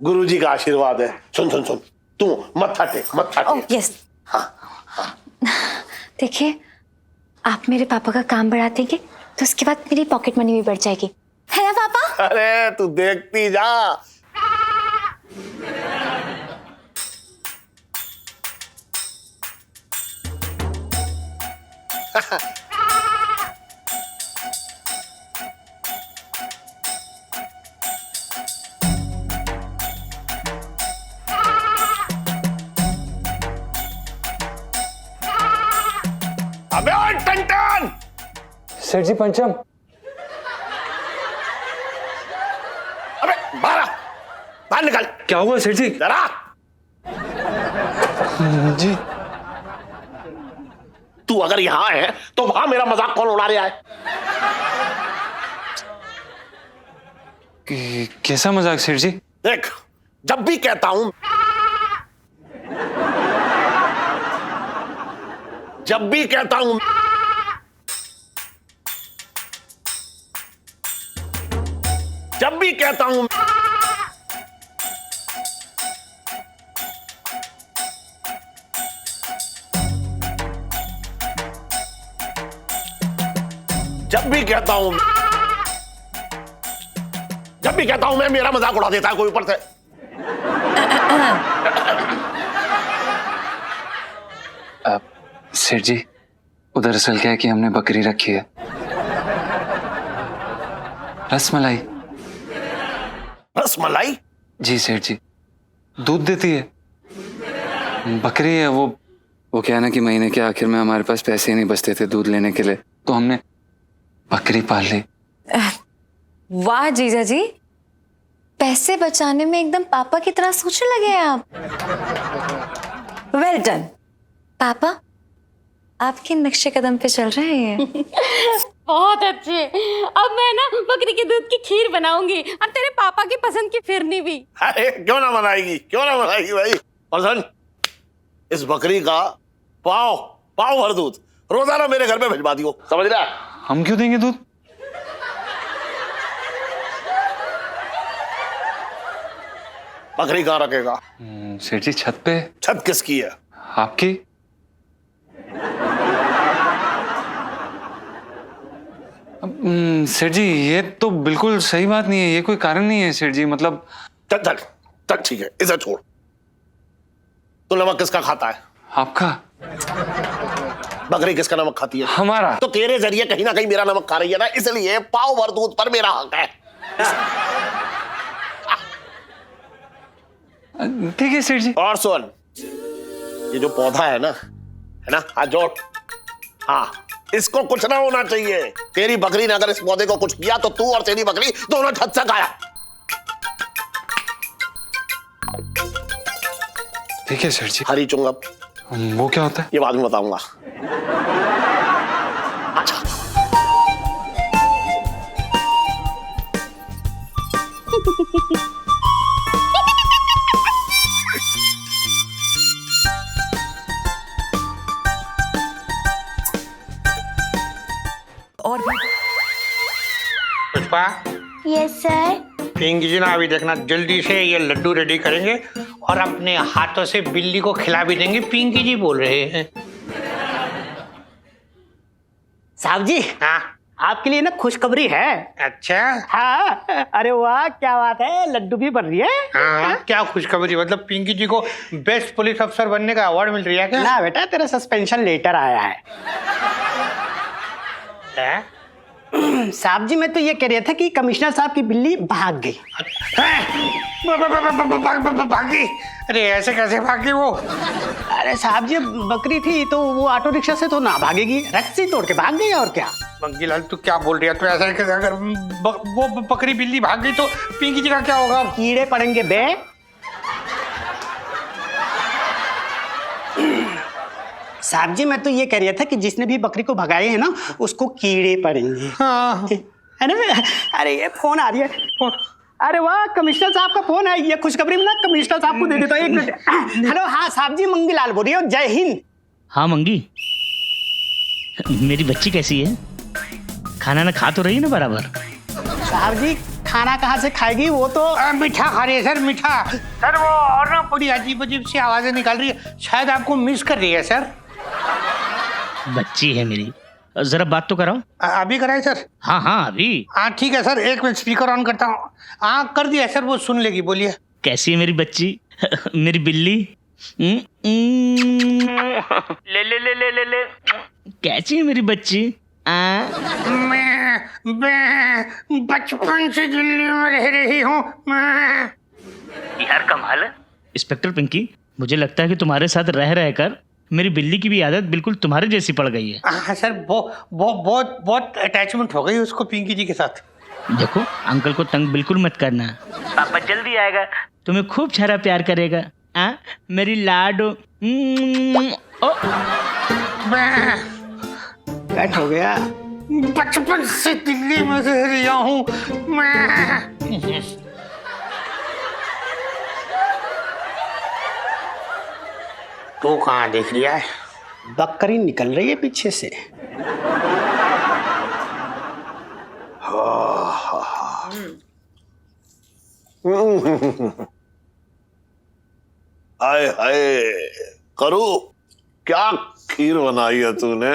Speaker 2: गुरुजी का आशीर्वाद है। सुन सुन सुन, तू मत्था टेक, मत्था टेक।
Speaker 4: यस। देखिए आप मेरे पापा का काम बढ़ाते हैं तो उसके बाद मेरी पॉकेट मनी भी बढ़ जाएगी, है ना पापा?
Speaker 2: अरे तू देखती जा। अबे ओए टन
Speaker 5: सेठ जी पंचम।
Speaker 2: अबे बाहर निकल।
Speaker 5: क्या हुआ सेठ जी?
Speaker 2: जरा
Speaker 5: जी
Speaker 2: तू अगर यहाँ है तो वहां मेरा मजाक कौन उड़ा रहा है?
Speaker 5: कैसा मजाक सेठ जी?
Speaker 2: देख, जब भी कहता हूं जब भी कहता हूं जब भी कहता हूं मैं, मेरा मजाक उड़ा देता है कोई ऊपर से।
Speaker 5: सेठ जी, उधर असल क्या है कि हमने बकरी रखी है, रसमलाई।
Speaker 2: रसमलाई?
Speaker 5: जी सेठ जी, दूध देती है, बकरी है। वो क्या है ना कि महीने के आखिर में हमारे पास पैसे ही नहीं बचते थे दूध लेने के लिए, तो हमने बकरी पाल ली।
Speaker 4: वाह जीजा जी, पैसे बचाने में एकदम पापा की तरह सोचने लगे हैं आप। वेल डन पापा, आपके नक्शे कदम पे चल रहे हैं ये।
Speaker 3: बहुत अच्छे। अब मैं ना बकरी के दूध की खीर बनाऊंगी और तेरे पापा की पसंद की फिरनी भी।
Speaker 2: अरे क्यों ना बनाएगी भाई। और सुन, इस बकरी का पाव भर दूध रोजाना मेरे घर में भिजवा दियो, समझ रहा?
Speaker 5: हम क्यों देंगे दूध?
Speaker 2: बकरी कहाँ रखेगा?
Speaker 5: सेठ जी छत पे।
Speaker 2: छत किसकी है?
Speaker 5: आपकी। सेठ जी ये तो बिल्कुल सही बात नहीं है, ये कोई कारण नहीं है सेठ जी, मतलब।
Speaker 2: चल ठीक है, इसे छोड़। तो नमक किसका खाता है?
Speaker 5: आपका।
Speaker 2: बकरी किसका नमक खाती है?
Speaker 5: हमारा।
Speaker 2: तो तेरे जरिए कहीं ना कहीं मेरा नमक खा रही है ना, इसलिए पाव भर दूध पर मेरा हक है।
Speaker 5: ठीक है सेठ जी।
Speaker 2: और सुन, ये जो पौधा है ना, हाथ जोड़। हाँ, इसको कुछ ना होना चाहिए। तेरी बकरी ने अगर इस पौधे को कुछ किया तो तू और तेरी बकरी दोनों छत से गायब।
Speaker 5: ठीक है सेठ जी।
Speaker 2: हरी चुंगम
Speaker 5: वो क्या होता है?
Speaker 2: ये बाद में बताऊंगा। अच्छा।
Speaker 8: और पुष्पा।
Speaker 10: Yes sir.
Speaker 8: पिंकी जी ना अभी देखना, जल्दी से ये लड्डू रेडी करेंगे और अपने हाथों से बिल्ली को खिला भी देंगे। पिंकी जी बोल रहे हैं।
Speaker 6: साहब जी,
Speaker 8: हाँ
Speaker 6: आपके लिए ना खुशखबरी है।
Speaker 8: अच्छा।
Speaker 6: हाँ, अरे वाह क्या बात है, लड्डू भी बन रही है।
Speaker 8: हाँ, क्या खुशखबरी? मतलब पिंकी जी को बेस्ट पुलिस अफसर बनने का अवार्ड मिल रही है क्या?
Speaker 6: ना बेटा, तेरा सस्पेंशन लेटर आया है। साहब जी, मैं तो ये कह रहा था कि कमिश्नर साहब की बिल्ली भाग गई।
Speaker 8: भागी? अरे ऐसे कैसे भागी वो?
Speaker 6: अरे साहब जी, बकरी थी तो वो ऑटो रिक्शा से तो ना भागेगी, रस्सी तोड़ के भाग गई और क्या।
Speaker 8: मंगीलाल तू क्या बोल रही है? तो ऐसा है कि अगर वो बकरी बिल्ली भाग गई तो पिंकी जी का क्या होगा?
Speaker 6: कीड़े पड़ेंगे बे। साहब जी, मैं तो ये कह रहा था कि जिसने भी बकरी को भगाए हैं ना, उसको कीड़े पड़ेंगे।
Speaker 8: हाँ।
Speaker 6: है ना? अरे ये फोन आ रही है। अरे वाह, कमिश्नर साहब का फोन है। ये खुशखबरी में ना कमिश्नर साहब को दे देता हूँ, 1 मिनट। हेलो, हाँ साहब जी, मंगीलाल बोल रही हूँ। जय हिंद।
Speaker 13: हाँ मंगी, मेरी बच्ची कैसी है? खाना ना खा तो रही है ना बराबर?
Speaker 6: साहब जी, खाना कहाँ से खाएगी? वो तो
Speaker 8: मीठा खा रही है सर, मीठा। सर वो और ना बड़ी अजीब अजीब सी आवाजें निकाल रही है, शायद आपको मिस कर रही है सर।
Speaker 13: बच्ची है मेरी, जरा बात तो कराओ।
Speaker 8: अभी कराए सर?
Speaker 13: हाँ हाँ अभी।
Speaker 8: हाँ ठीक है सर, 1 मिनट स्पीकर ऑन करता हूँ। हाँ कर दिया सर, वो सुन लेगी, बोलिए।
Speaker 13: कैसी है मेरी बच्ची? मेरी बिल्ली? ले ले ले ले ले ले। कैसी है मेरी बच्ची?
Speaker 8: मैं बचपन से दिल्ली में रह रही हूँ।
Speaker 13: यार कमाल है। इंस्पेक्टर पिंकी, मुझे लगता है कि तुम्हारे साथ रह रहकर मेरी बिल्ली की भी आदत बिल्कुल तुम्हारे जैसी पड़ गई है।
Speaker 8: हाँ सर, बहुत अटैचमेंट हो गई उसको पिंकी जी के साथ।
Speaker 13: देखो, अंकल को तंग बिल्कुल मत करना, पापा जल्दी आएगा, तुम्हें खूब सारा प्यार करेगा। मेरी लाडो।
Speaker 8: सेट हो गया। बचपन से दिल्ली में रह रहा हूँ मैं। तू कहाँ देख लिया है? बकरी निकल रही है पीछे से।
Speaker 2: हाय हाय करू, क्या खीर बनाई है तूने।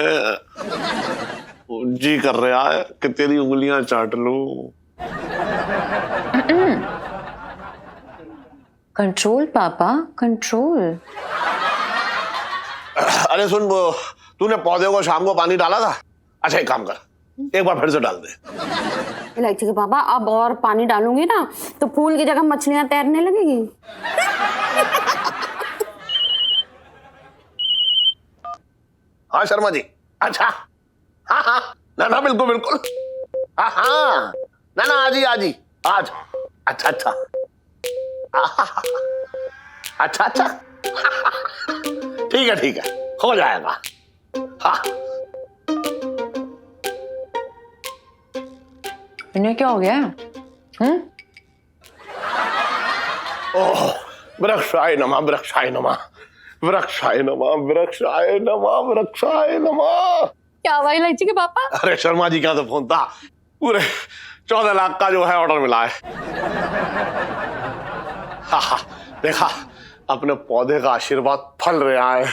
Speaker 2: जी कर रहा है कि तेरी उंगलियां चाट लूं।
Speaker 4: कंट्रोल पापा, कंट्रोल।
Speaker 2: अरे सुन, वो तूने पौधे को शाम को पानी डाला था? अच्छा एक काम कर, एक बार फिर से डाल दे।
Speaker 3: इलायची के पापा अब और पानी डालूंगी ना तो फूल की जगह मछलियां तैरने लगेगी।
Speaker 2: हाँ शर्मा जी, अच्छा हाँ हाँ, ना बिल्कुल बिल्कुल, हाँ हाँ, ना आज ही आज। अच्छा अच्छा अच्छा अच्छा, ठीक है, हो जाएगा। हाँ
Speaker 4: इन्हें क्या हो गया?
Speaker 2: ओह, वृक्षाय नमः, वृक्षाय नमः, वृक्षाय नमः, वृक्षाय नमः, वृक्षाय नमः।
Speaker 3: क्या हुआ इलायची के पापा?
Speaker 2: अरे शर्मा जी का तो फोन था, पूरे 14 लाख का जो है ऑर्डर मिला है। हाँ, देखा अपने पौधे का आशीर्वाद फल रहा है।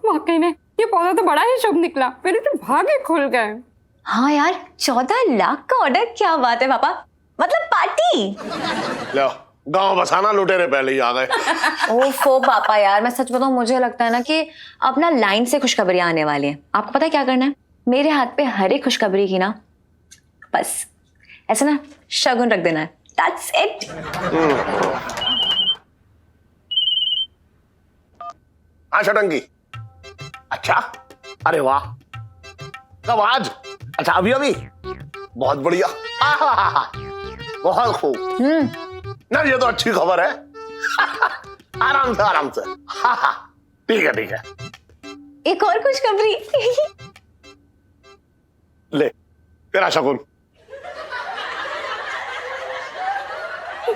Speaker 3: वाकई में ये पौधा तो बड़ा ही शुभ निकला, मेरे तो भाग्य खुल गए।
Speaker 4: हाँ यार, 14 लाख का ऑर्डर, क्या बात है पापा, मतलब पार्टी।
Speaker 2: लो गांव बसाना, लुटेरे पहले ही आ गए।
Speaker 4: ओफो पापा यार, मैं सच बताऊं, मुझे लगता है ना कि अपना लाइन से खुशखबरियां आने वाली हैं। आपको पता है क्या करना है? मेरे हाथ पे हर एक खुशखबरी की ना बस ऐसा ना शगुन रख देना है। That's it.
Speaker 2: हाँ शटंकी, अच्छा, अरे वाह, कब आज? अच्छा अभी बहुत बढ़िया, बहुत खूब ना, ये तो अच्छी खबर है। आराम से, हाँ ठीक है।
Speaker 4: एक और खुशखबरी।
Speaker 2: ले तेरा शगुन।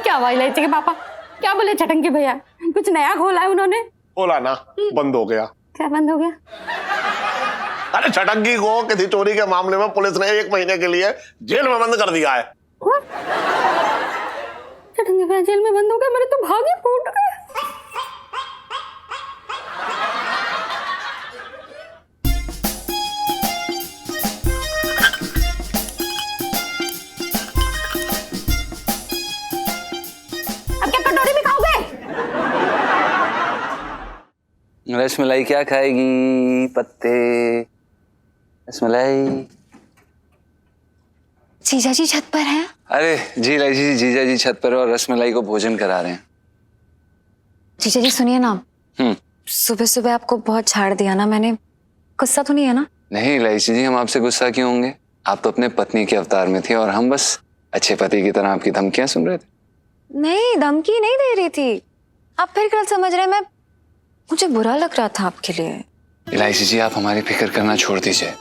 Speaker 3: क्या हुआ इलायची के पापा? क्या बोले चटंकी भैया? कुछ नया खोला है उन्होंने?
Speaker 2: खोला ना, बंद हो गया।
Speaker 3: क्या बंद हो गया?
Speaker 2: अरे चटंकी को किसी चोरी के मामले में पुलिस ने 1 महीने के लिए जेल में बंद कर दिया है।
Speaker 3: चटंकी भैया जेल में बंद हो गए, मेरे तो भागे फूट गए। अब क्या कटोरी भी खाओगे?
Speaker 5: रसमलाई क्या खाएगी? पत्ते, रसमलाई।
Speaker 4: जीजा जी छत पर हैं?
Speaker 5: अरे जी इलायची जी, जीजा जी छत पर और रसमलाई को भोजन करा रहे हैं।
Speaker 4: जीजा जी सुनिए ना, सुबह सुबह आपको बहुत झाड़ दिया ना मैंने, गुस्सा तो नहीं है ना?
Speaker 5: नहीं इलायची जी, हम आपसे गुस्सा क्यों होंगे? आप तो अपने पत्नी के अवतार में थी और हम बस अच्छे पति की तरह आपकी धमकियां सुन रहे थे।
Speaker 4: नहीं, धमकी नहीं दे रही थी। आप फिर गलत समझ रहे हैं। मुझे बुरा लग रहा था आपके लिए।
Speaker 5: इलायची जी, आप हमारी फिक्र करना छोड़ दीजिए,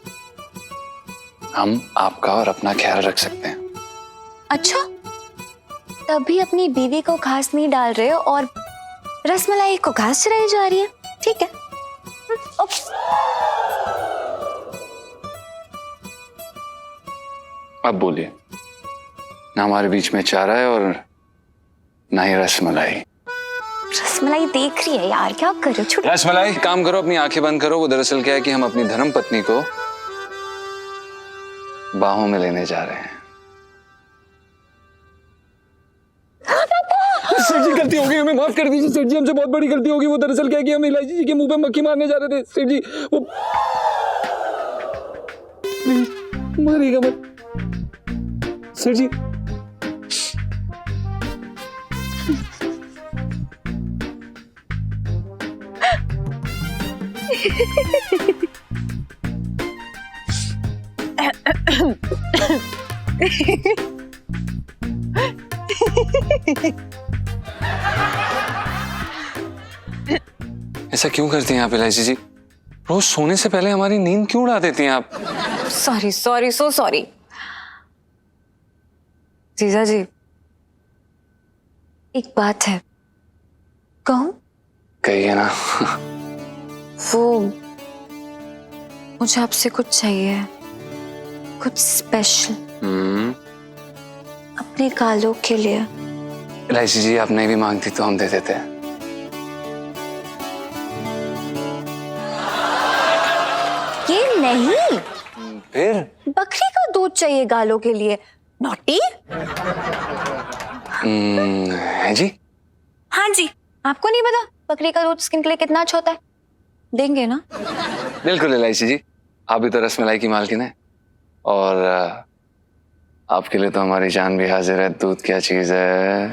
Speaker 5: हम आपका और अपना ख्याल रख सकते हैं।
Speaker 4: अच्छा, तभी अपनी बीवी को घास नहीं डाल रहे हो और रसमलाई को घास चराई जा रही है। ठीक है, ओके।
Speaker 5: अब बोलिए, ना हमारे बीच में चारा है और ना ही रसमलाई।
Speaker 4: रसमलाई देख रही है यार, क्या कर रहे हो?
Speaker 5: रसमलाई काम करो, अपनी आंखें बंद करो। वो दरअसल क्या है कि हम अपनी धर्म पत्नी को बाहों में लेने जा रहे हैं।
Speaker 14: सेठ जी गलती हो गई, हमें माफ कर दीजिए सेठ जी, हमसे बहुत बड़ी गलती हो गई। वो दरअसल क्या है कि हम इलायची जी के मुंह पे मक्खी मारने जा रहे थे सेठ जी। वो मारिएगा मत सेठ जी।
Speaker 5: ऐसा क्यों करती हैं आप इलायची जी? रोज सोने से पहले हमारी नींद क्यों उड़ा देती हैं आप?
Speaker 4: Sorry sorry so sorry. जीजा जी, एक बात है, कहूं?
Speaker 5: कहिए ना।
Speaker 4: वो मुझे आपसे कुछ चाहिए, कुछ स्पेशल अपने कालों के लिए।
Speaker 5: इलायची जी, आप नहीं भी मांगती तो हम दे देते हैं।
Speaker 10: ये नहीं,
Speaker 5: फिर
Speaker 10: बकरी का दूध चाहिए गालों के लिए। नॉटी।
Speaker 5: है जी?
Speaker 4: हाँ जी, आपको नहीं पता बकरी का दूध स्किन के लिए कितना अच्छा होता है? देंगे ना?
Speaker 5: बिल्कुल इलायची जी, आप भी तो रसमलाई की मालकिन है, और आपके लिए तो हमारी जान भी हाजिर है। दूध क्या चीज है?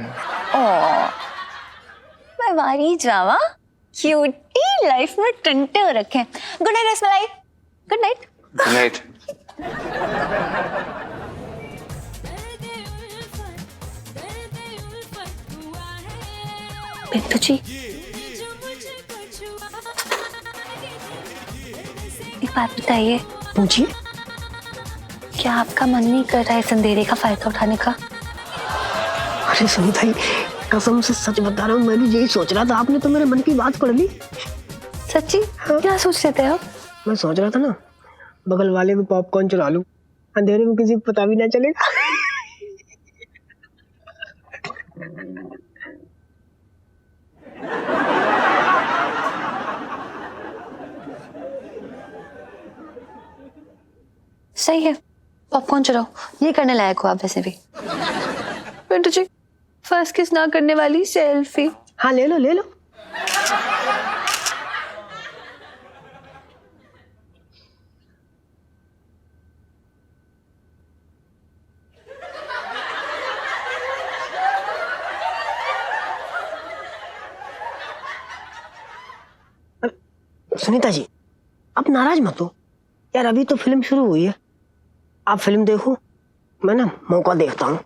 Speaker 10: मैं मारी जावा, क्यूटी, लाइफ में टंटे हो रखे हैं। Good night Rasmalai. Good night.
Speaker 5: Good night.
Speaker 10: Pintu ji, एक बात बताइए।
Speaker 11: पूछिए।
Speaker 10: क्या आपका मन नहीं कर रहा है इस अंधेरे का फायदा उठाने का?
Speaker 11: अरे सुनीता जी, कसम से सच बता रहा हूँ, मैं भी यही सोच रहा था। आपने तो मेरे मन की बात पढ़ ली।
Speaker 10: सच्ची? हाँ? क्या सोच रहे थे आप?
Speaker 6: मैं सोच रहा था ना, बगल वाले को पॉपकॉर्न चुरा लूं, अंधेरे में किसी को पता भी ना चलेगा।
Speaker 4: सही है, पॉपकॉर्न चुराओ, ये करने लायक हो आप वैसे भी। पिंटू जी, फर्स्ट किस ना करने वाली सेल्फी।
Speaker 6: हाँ ले लो ले लो। सुनीता जी, आप नाराज मत हो यार, अभी तो फिल्म शुरू हुई है। आप फिल्म देखो, मैं ना मौका देखता हूँ।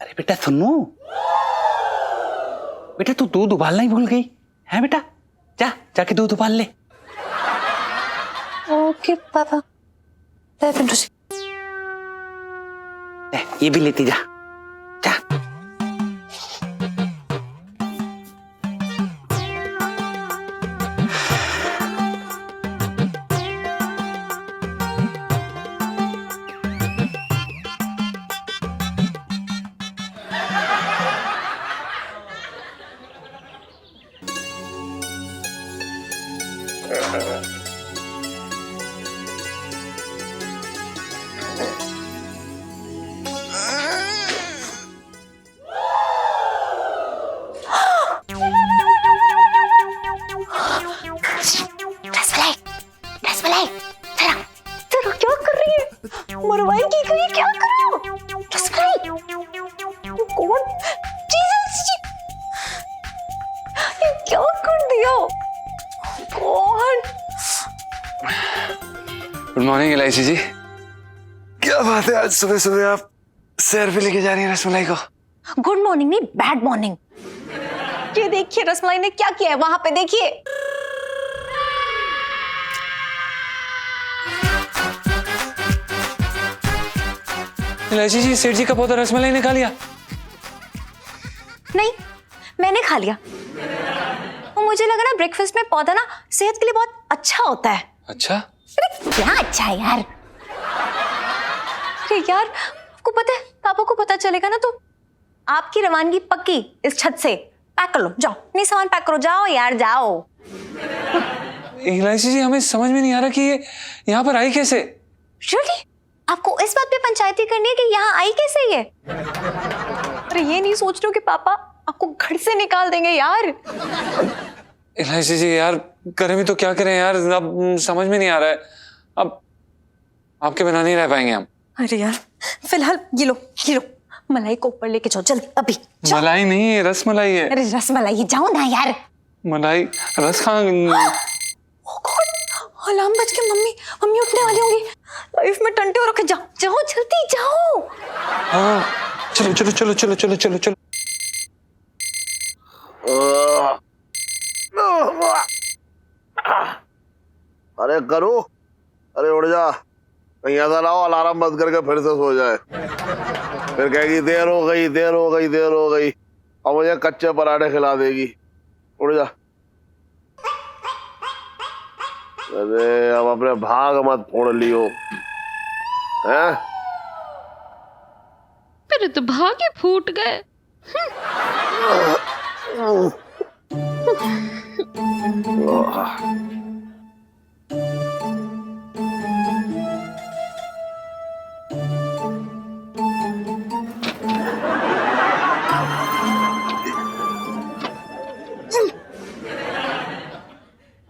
Speaker 1: अरे बेटा सुनो, बेटा तू दूध उबालना ही भूल गई है बेटा। जा जाके दूध उबाल ले।
Speaker 4: ओके पापा। पिंटू जी,
Speaker 1: ये भी लेती जा।
Speaker 10: रसमलाई, तेरा क्या कर रही है? मरवाई की गई, क्या कर रही हो? रसमलाई, कौन? जीसस जी, ये क्या कर दिया? कौन?
Speaker 5: गुड मॉर्निंग इलायची जी। क्या बात है, आज सुबह सुबह आप सैर पे लेके जा रही हैं रसमलाई को?
Speaker 10: गुड मॉर्निंग नहीं, बैड मॉर्निंग। ये देखिए रसमलाई ने क्या किया है, वहां पे देखिए।
Speaker 5: इलायची जी, सेठ जी का पौधा रसमलाई ने खा लिया?
Speaker 10: नहीं, मैंने खा लिया। और मुझे लगा ना ब्रेकफास्ट में पौधा ना सेहत के लिए बहुत अच्छा होता है।
Speaker 5: अच्छा?
Speaker 10: अरे क्या अच्छा है यार? अरे यार, आपको पता है, पापा को पता चलेगा ना तो आपकी रवानगी पक्की इस छत से। पैक कर लो, जाओ, नहीं सामान पैक करो, जाओ यार जाओ।
Speaker 5: इलायची जी, हमें समझ में नहीं आ रहा कि ये यहाँ पर आई कैसे?
Speaker 10: Really? आपको इस बात पे पंचायती करनी है कि यहाँ आई कैसे ये? अरे ये नहीं सोच रहे हो कि पापा आपको घर से निकाल देंगे यार?
Speaker 5: इलायची जी यार, करें भी तो क्या करें यार, अब समझ में नहीं आ रहा है। अब आपके बिना नहीं रह पाएंगे हम।
Speaker 4: अरे यार, फिलहाल ये लो मलाई को ऊपर लेके जाओ जल्दी अभी।
Speaker 5: मलाई नहीं है, रस मलाई है।
Speaker 4: अरे रस मलाई, जाओ ना यार।
Speaker 5: मलाई रस कहाँ?
Speaker 4: अलार्म बज के मम्मी उठने वाली होंगी। लाइफ में टंटे हो रखे, जाओ जल्दी जाओ।
Speaker 5: हाँ चलो।
Speaker 2: अरे करो, अरे उड़ जा, कहीं ऐसा ना हो अलार्म बंद करके फिर से सो जाए, फिर कहेगी देर हो गई और मुझे कच्चे पराठे खिला देगी। उड़ जा। अरे अब अपने भाग मत फोड़ लियो, हैं?
Speaker 3: मेरे तो भाग ही फूट गए।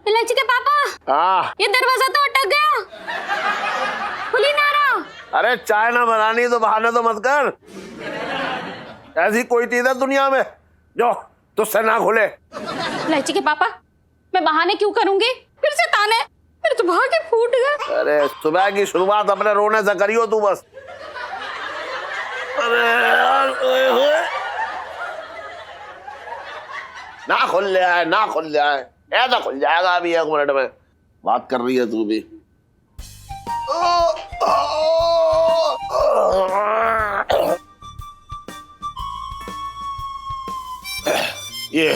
Speaker 3: इलायची के पापा,
Speaker 2: हाँ
Speaker 3: ये दरवाजा तो अटक गया, खुल ही ना रहा।
Speaker 2: अरे चाय ना बनानी तो बहाने तो मत कर। ऐसी कोई चीज है दुनिया में जो तुझसे ना खुले?
Speaker 3: इलायची के पापा, मैं बहाने क्यों करूंगी? फिर से ताने, मेरे तो भाग ही फूट गए।
Speaker 2: अरे सुबह की शुरुआत अपने रोने से करियो तू बस। अरे यार, ना खुल जाए, ऐसा खुल जाएगा अभी 1 मिनट में। बात कर रही है तू भी। ये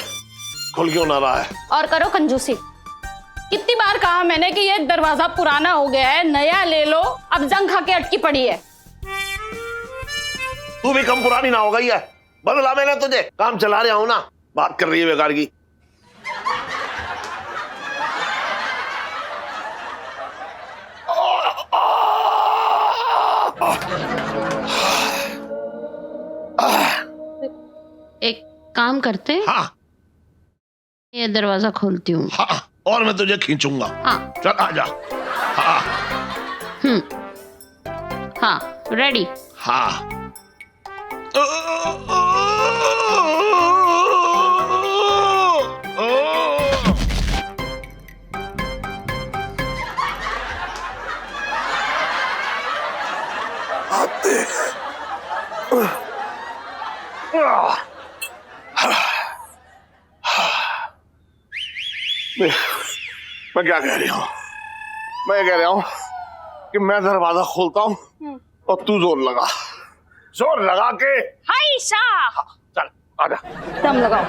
Speaker 2: खुल क्यों ना रहा है?
Speaker 3: और करो कंजूसी। कितनी बार कहा मैंने कि ये दरवाजा पुराना हो गया है, नया ले लो, अब जंग खा के अटकी पड़ी है।
Speaker 2: तू भी कम पुरानी ना हो गई है, बदला मैंने तुझे, काम चला रहा हूं ना। बात कर रही है बेकार की।
Speaker 3: एक काम करते हैं,
Speaker 2: हाँ
Speaker 3: ये दरवाजा खोलती हूँ।
Speaker 2: हाँ, और मैं तुझे खींचूंगा।
Speaker 3: हाँ
Speaker 2: चल आजा। हाँ
Speaker 3: हाँ रेडी।
Speaker 2: हाँ आते। मैं क्या कह रहा हूँ? मैं कह रहा हूँ कि मैं दरवाजा खोलता हूँ और तू जोर लगा के।
Speaker 3: हाय शाह,
Speaker 2: चल आजा।
Speaker 3: दम लगाओ,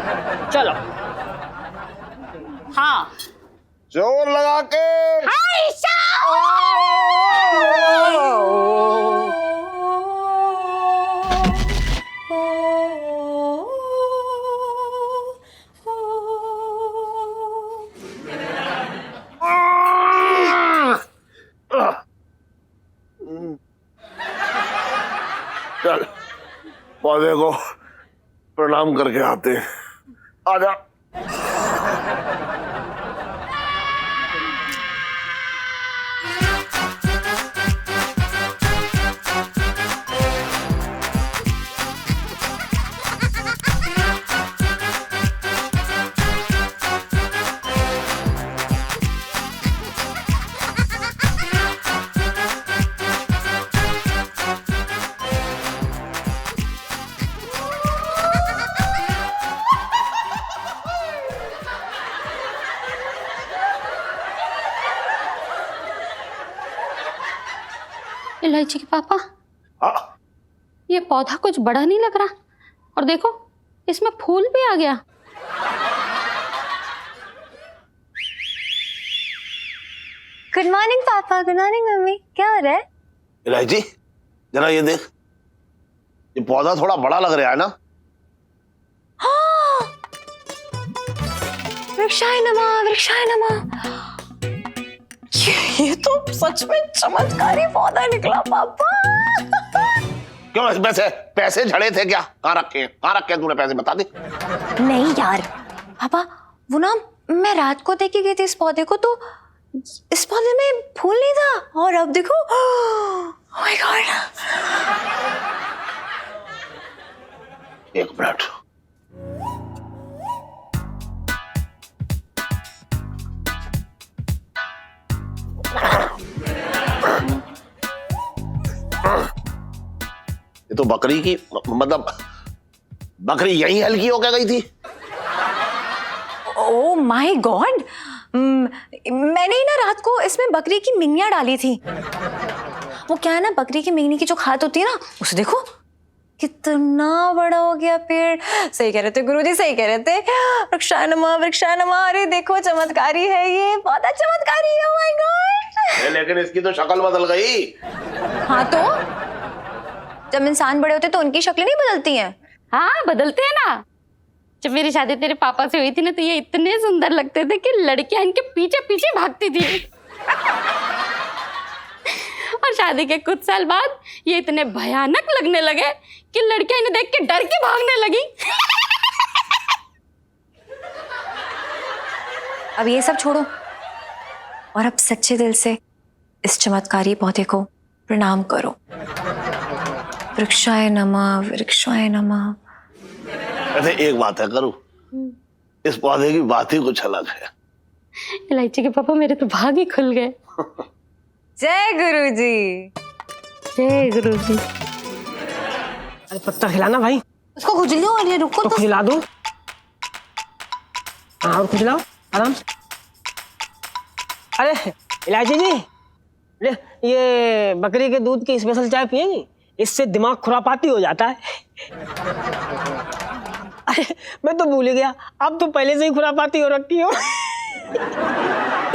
Speaker 3: चलो। हाँ
Speaker 2: जोर लगा के।
Speaker 3: हाय शाह।
Speaker 2: चल पौधे को प्रणाम करके आते हैं। आजा।
Speaker 3: इलायची के पापा,
Speaker 2: हाँ
Speaker 3: ये पौधा कुछ बड़ा नहीं लग रहा, और देखो इसमें फूल भी आ गया।
Speaker 10: गुड मॉर्निंग पापा। Good morning mummy. क्या हो रहा है?
Speaker 2: इलायची जरा ये देख, ये पौधा थोड़ा बड़ा लग रहा है ना?
Speaker 4: वृक्षाय नमः। ये तो सच में चमत्कारी पौधा निकला पापा।
Speaker 2: क्यों इसमें से पैसे झड़े थे क्या? कहाँ रखे हैं तूने पैसे? बता दे।
Speaker 4: नहीं यार पापा, वो ना मैं रात को देख के गई थी इस पौधे को, तो इस पौधे में फूल नहीं था, और अब देखो Oh my God.
Speaker 2: एक मिनट। ये तो बकरी की मतलब बकरी यहीं हल्की होकर गई थी।
Speaker 4: Oh my God. मैंने ही ना रात को इसमें बकरी की मिंगियाँ डाली थी। वो क्या है ना, बकरी की मिंगनी की जो खाद होती है ना, उसे देखो कितना बड़ा हो गया पेड़। सही कह रहे थे गुरुजी, सही कह रहे थे। वृक्षाय नमः, वृक्षाय नमः। अरे देखो चमत्कारी है ये, बहुत चमत्कारी है। Oh my God.
Speaker 2: लेकिन इसकी तो शक्ल बदल गई।
Speaker 4: हाँ तो जब इंसान बड़े होते तो उनकी शक्लें नहीं बदलती हैं?
Speaker 3: हाँ बदलते हैं ना। जब मेरी शादी तेरे पापा से हुई थी ना, तो ये इतने सुंदर लगते थे कि लड़कियां इनके पीछे पीछे भागती थी। और शादी के कुछ साल बाद ये इतने भयानक लगने लगे कि लड़कियां इन्हें देख के डर के भागने लगी।
Speaker 4: अब ये सब छोड़ो और अब सच्चे दिल से इस चमत्कारी पौधे को प्रणाम करो। वृक्षाय नमः, वृक्षाय नमः।
Speaker 2: वैसे एक बात है करूं, इस पौधे की बात ही कुछ अलग है।
Speaker 3: इलायची के पापा मेरे तो भाग ही खुल गए।
Speaker 4: जय गुरुजी।
Speaker 3: जय गुरुजी।
Speaker 6: अरे पत्ता खिलाना भाई।
Speaker 11: उसको खुजली हो रही है, रुको
Speaker 6: तो खिला दो। हाँ और खिलाओ आराम से। अरे इलायची जी, ले ये बकरी के दूध की स्पेशल चाय पिएंगी? इससे दिमाग खुरापाती हो जाता है। अरे मैं तो भूल ही गया, अब तो पहले से ही खुरापाती हो रखी हो।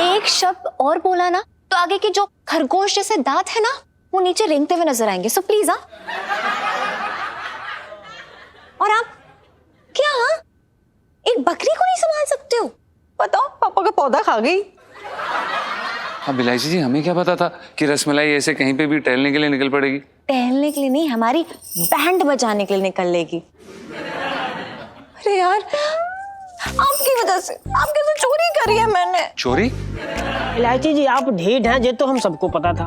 Speaker 4: एक शब्द और बोला ना तो आगे के जो खरगोश जैसे दांत है ना, वो नीचे रेंगते हुए नजर आएंगे। So please. हाँ और आप क्या, हाँ एक बकरी को नहीं संभाल सकते हो?
Speaker 11: बताओ, पापा का पौधा खा गई।
Speaker 5: अब इलायची जी, हमें क्या पता था कि रसमलाई ऐसे कहीं पे भी टहलने के लिए निकल पड़ेगी?
Speaker 4: टहलने के लिए नहीं, हमारी बैंड बजाने के लिए निकल लेगी। अरे यार, आपकी वजह से, आपके तो चोरी करी है मैंने।
Speaker 5: चोरी?
Speaker 6: इलायची जी आप ढीठ हैं, ये तो हम सबको पता था।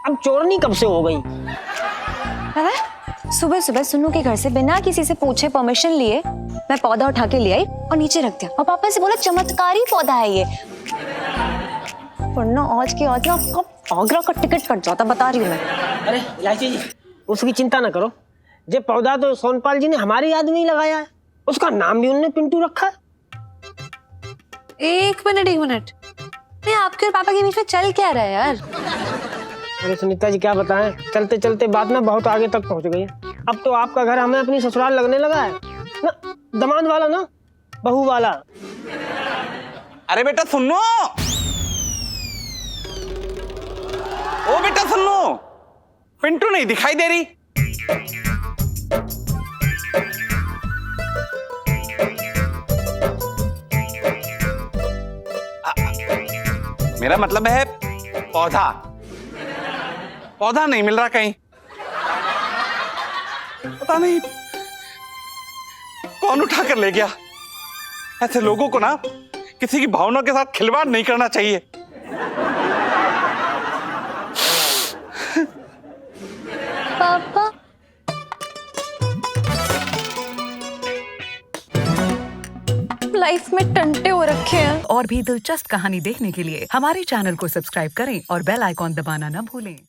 Speaker 6: अब चोरनी कब से हो गई?
Speaker 4: पता है, सुबह सुबह सुन्नू के घर से बिना किसी से पूछे परमिशन लिए मैं पौधा उठा के ले आई और नीचे रख दिया, और पापा से बोला चमत्कारी पौधा है ये। वरना आज के आज ना आपका आगरा का टिकट कट जाता, बता रही हूँ मैं।
Speaker 6: अरे इलायची जी उसकी चिंता ना करो, ये पौधा तो सोनपाल जी ने हमारी याद में ही लगाया है। उसका नाम भी उन्होंने पिंटू रखा है।
Speaker 11: एक मिनट, मैं आपके और पापा के बीच में चल क्या रहा है यार?
Speaker 6: अरे सुनीता जी क्या बताएं, चलते चलते बात ना बहुत आगे तक पहुंच गई है। अब तो आपका घर हमें अपनी ससुराल लगने लगा है ना, दामाद वाला ना, बहू वाला।
Speaker 7: अरे बेटा सुनो, ओ बेटा सुनो, पिंटू नहीं दिखाई दे रही। मेरा मतलब है पौधा, पौधा नहीं मिल रहा कहीं। पता नहीं कौन उठा कर ले गया। ऐसे लोगों को ना किसी की भावनाओं के साथ खिलवाड़ नहीं करना चाहिए।
Speaker 4: पापा लाइफ में टंटे हो रखे हैं।
Speaker 15: और भी दिलचस्प कहानी देखने के लिए हमारे चैनल को सब्सक्राइब करें और बेल आइकॉन दबाना ना भूलें।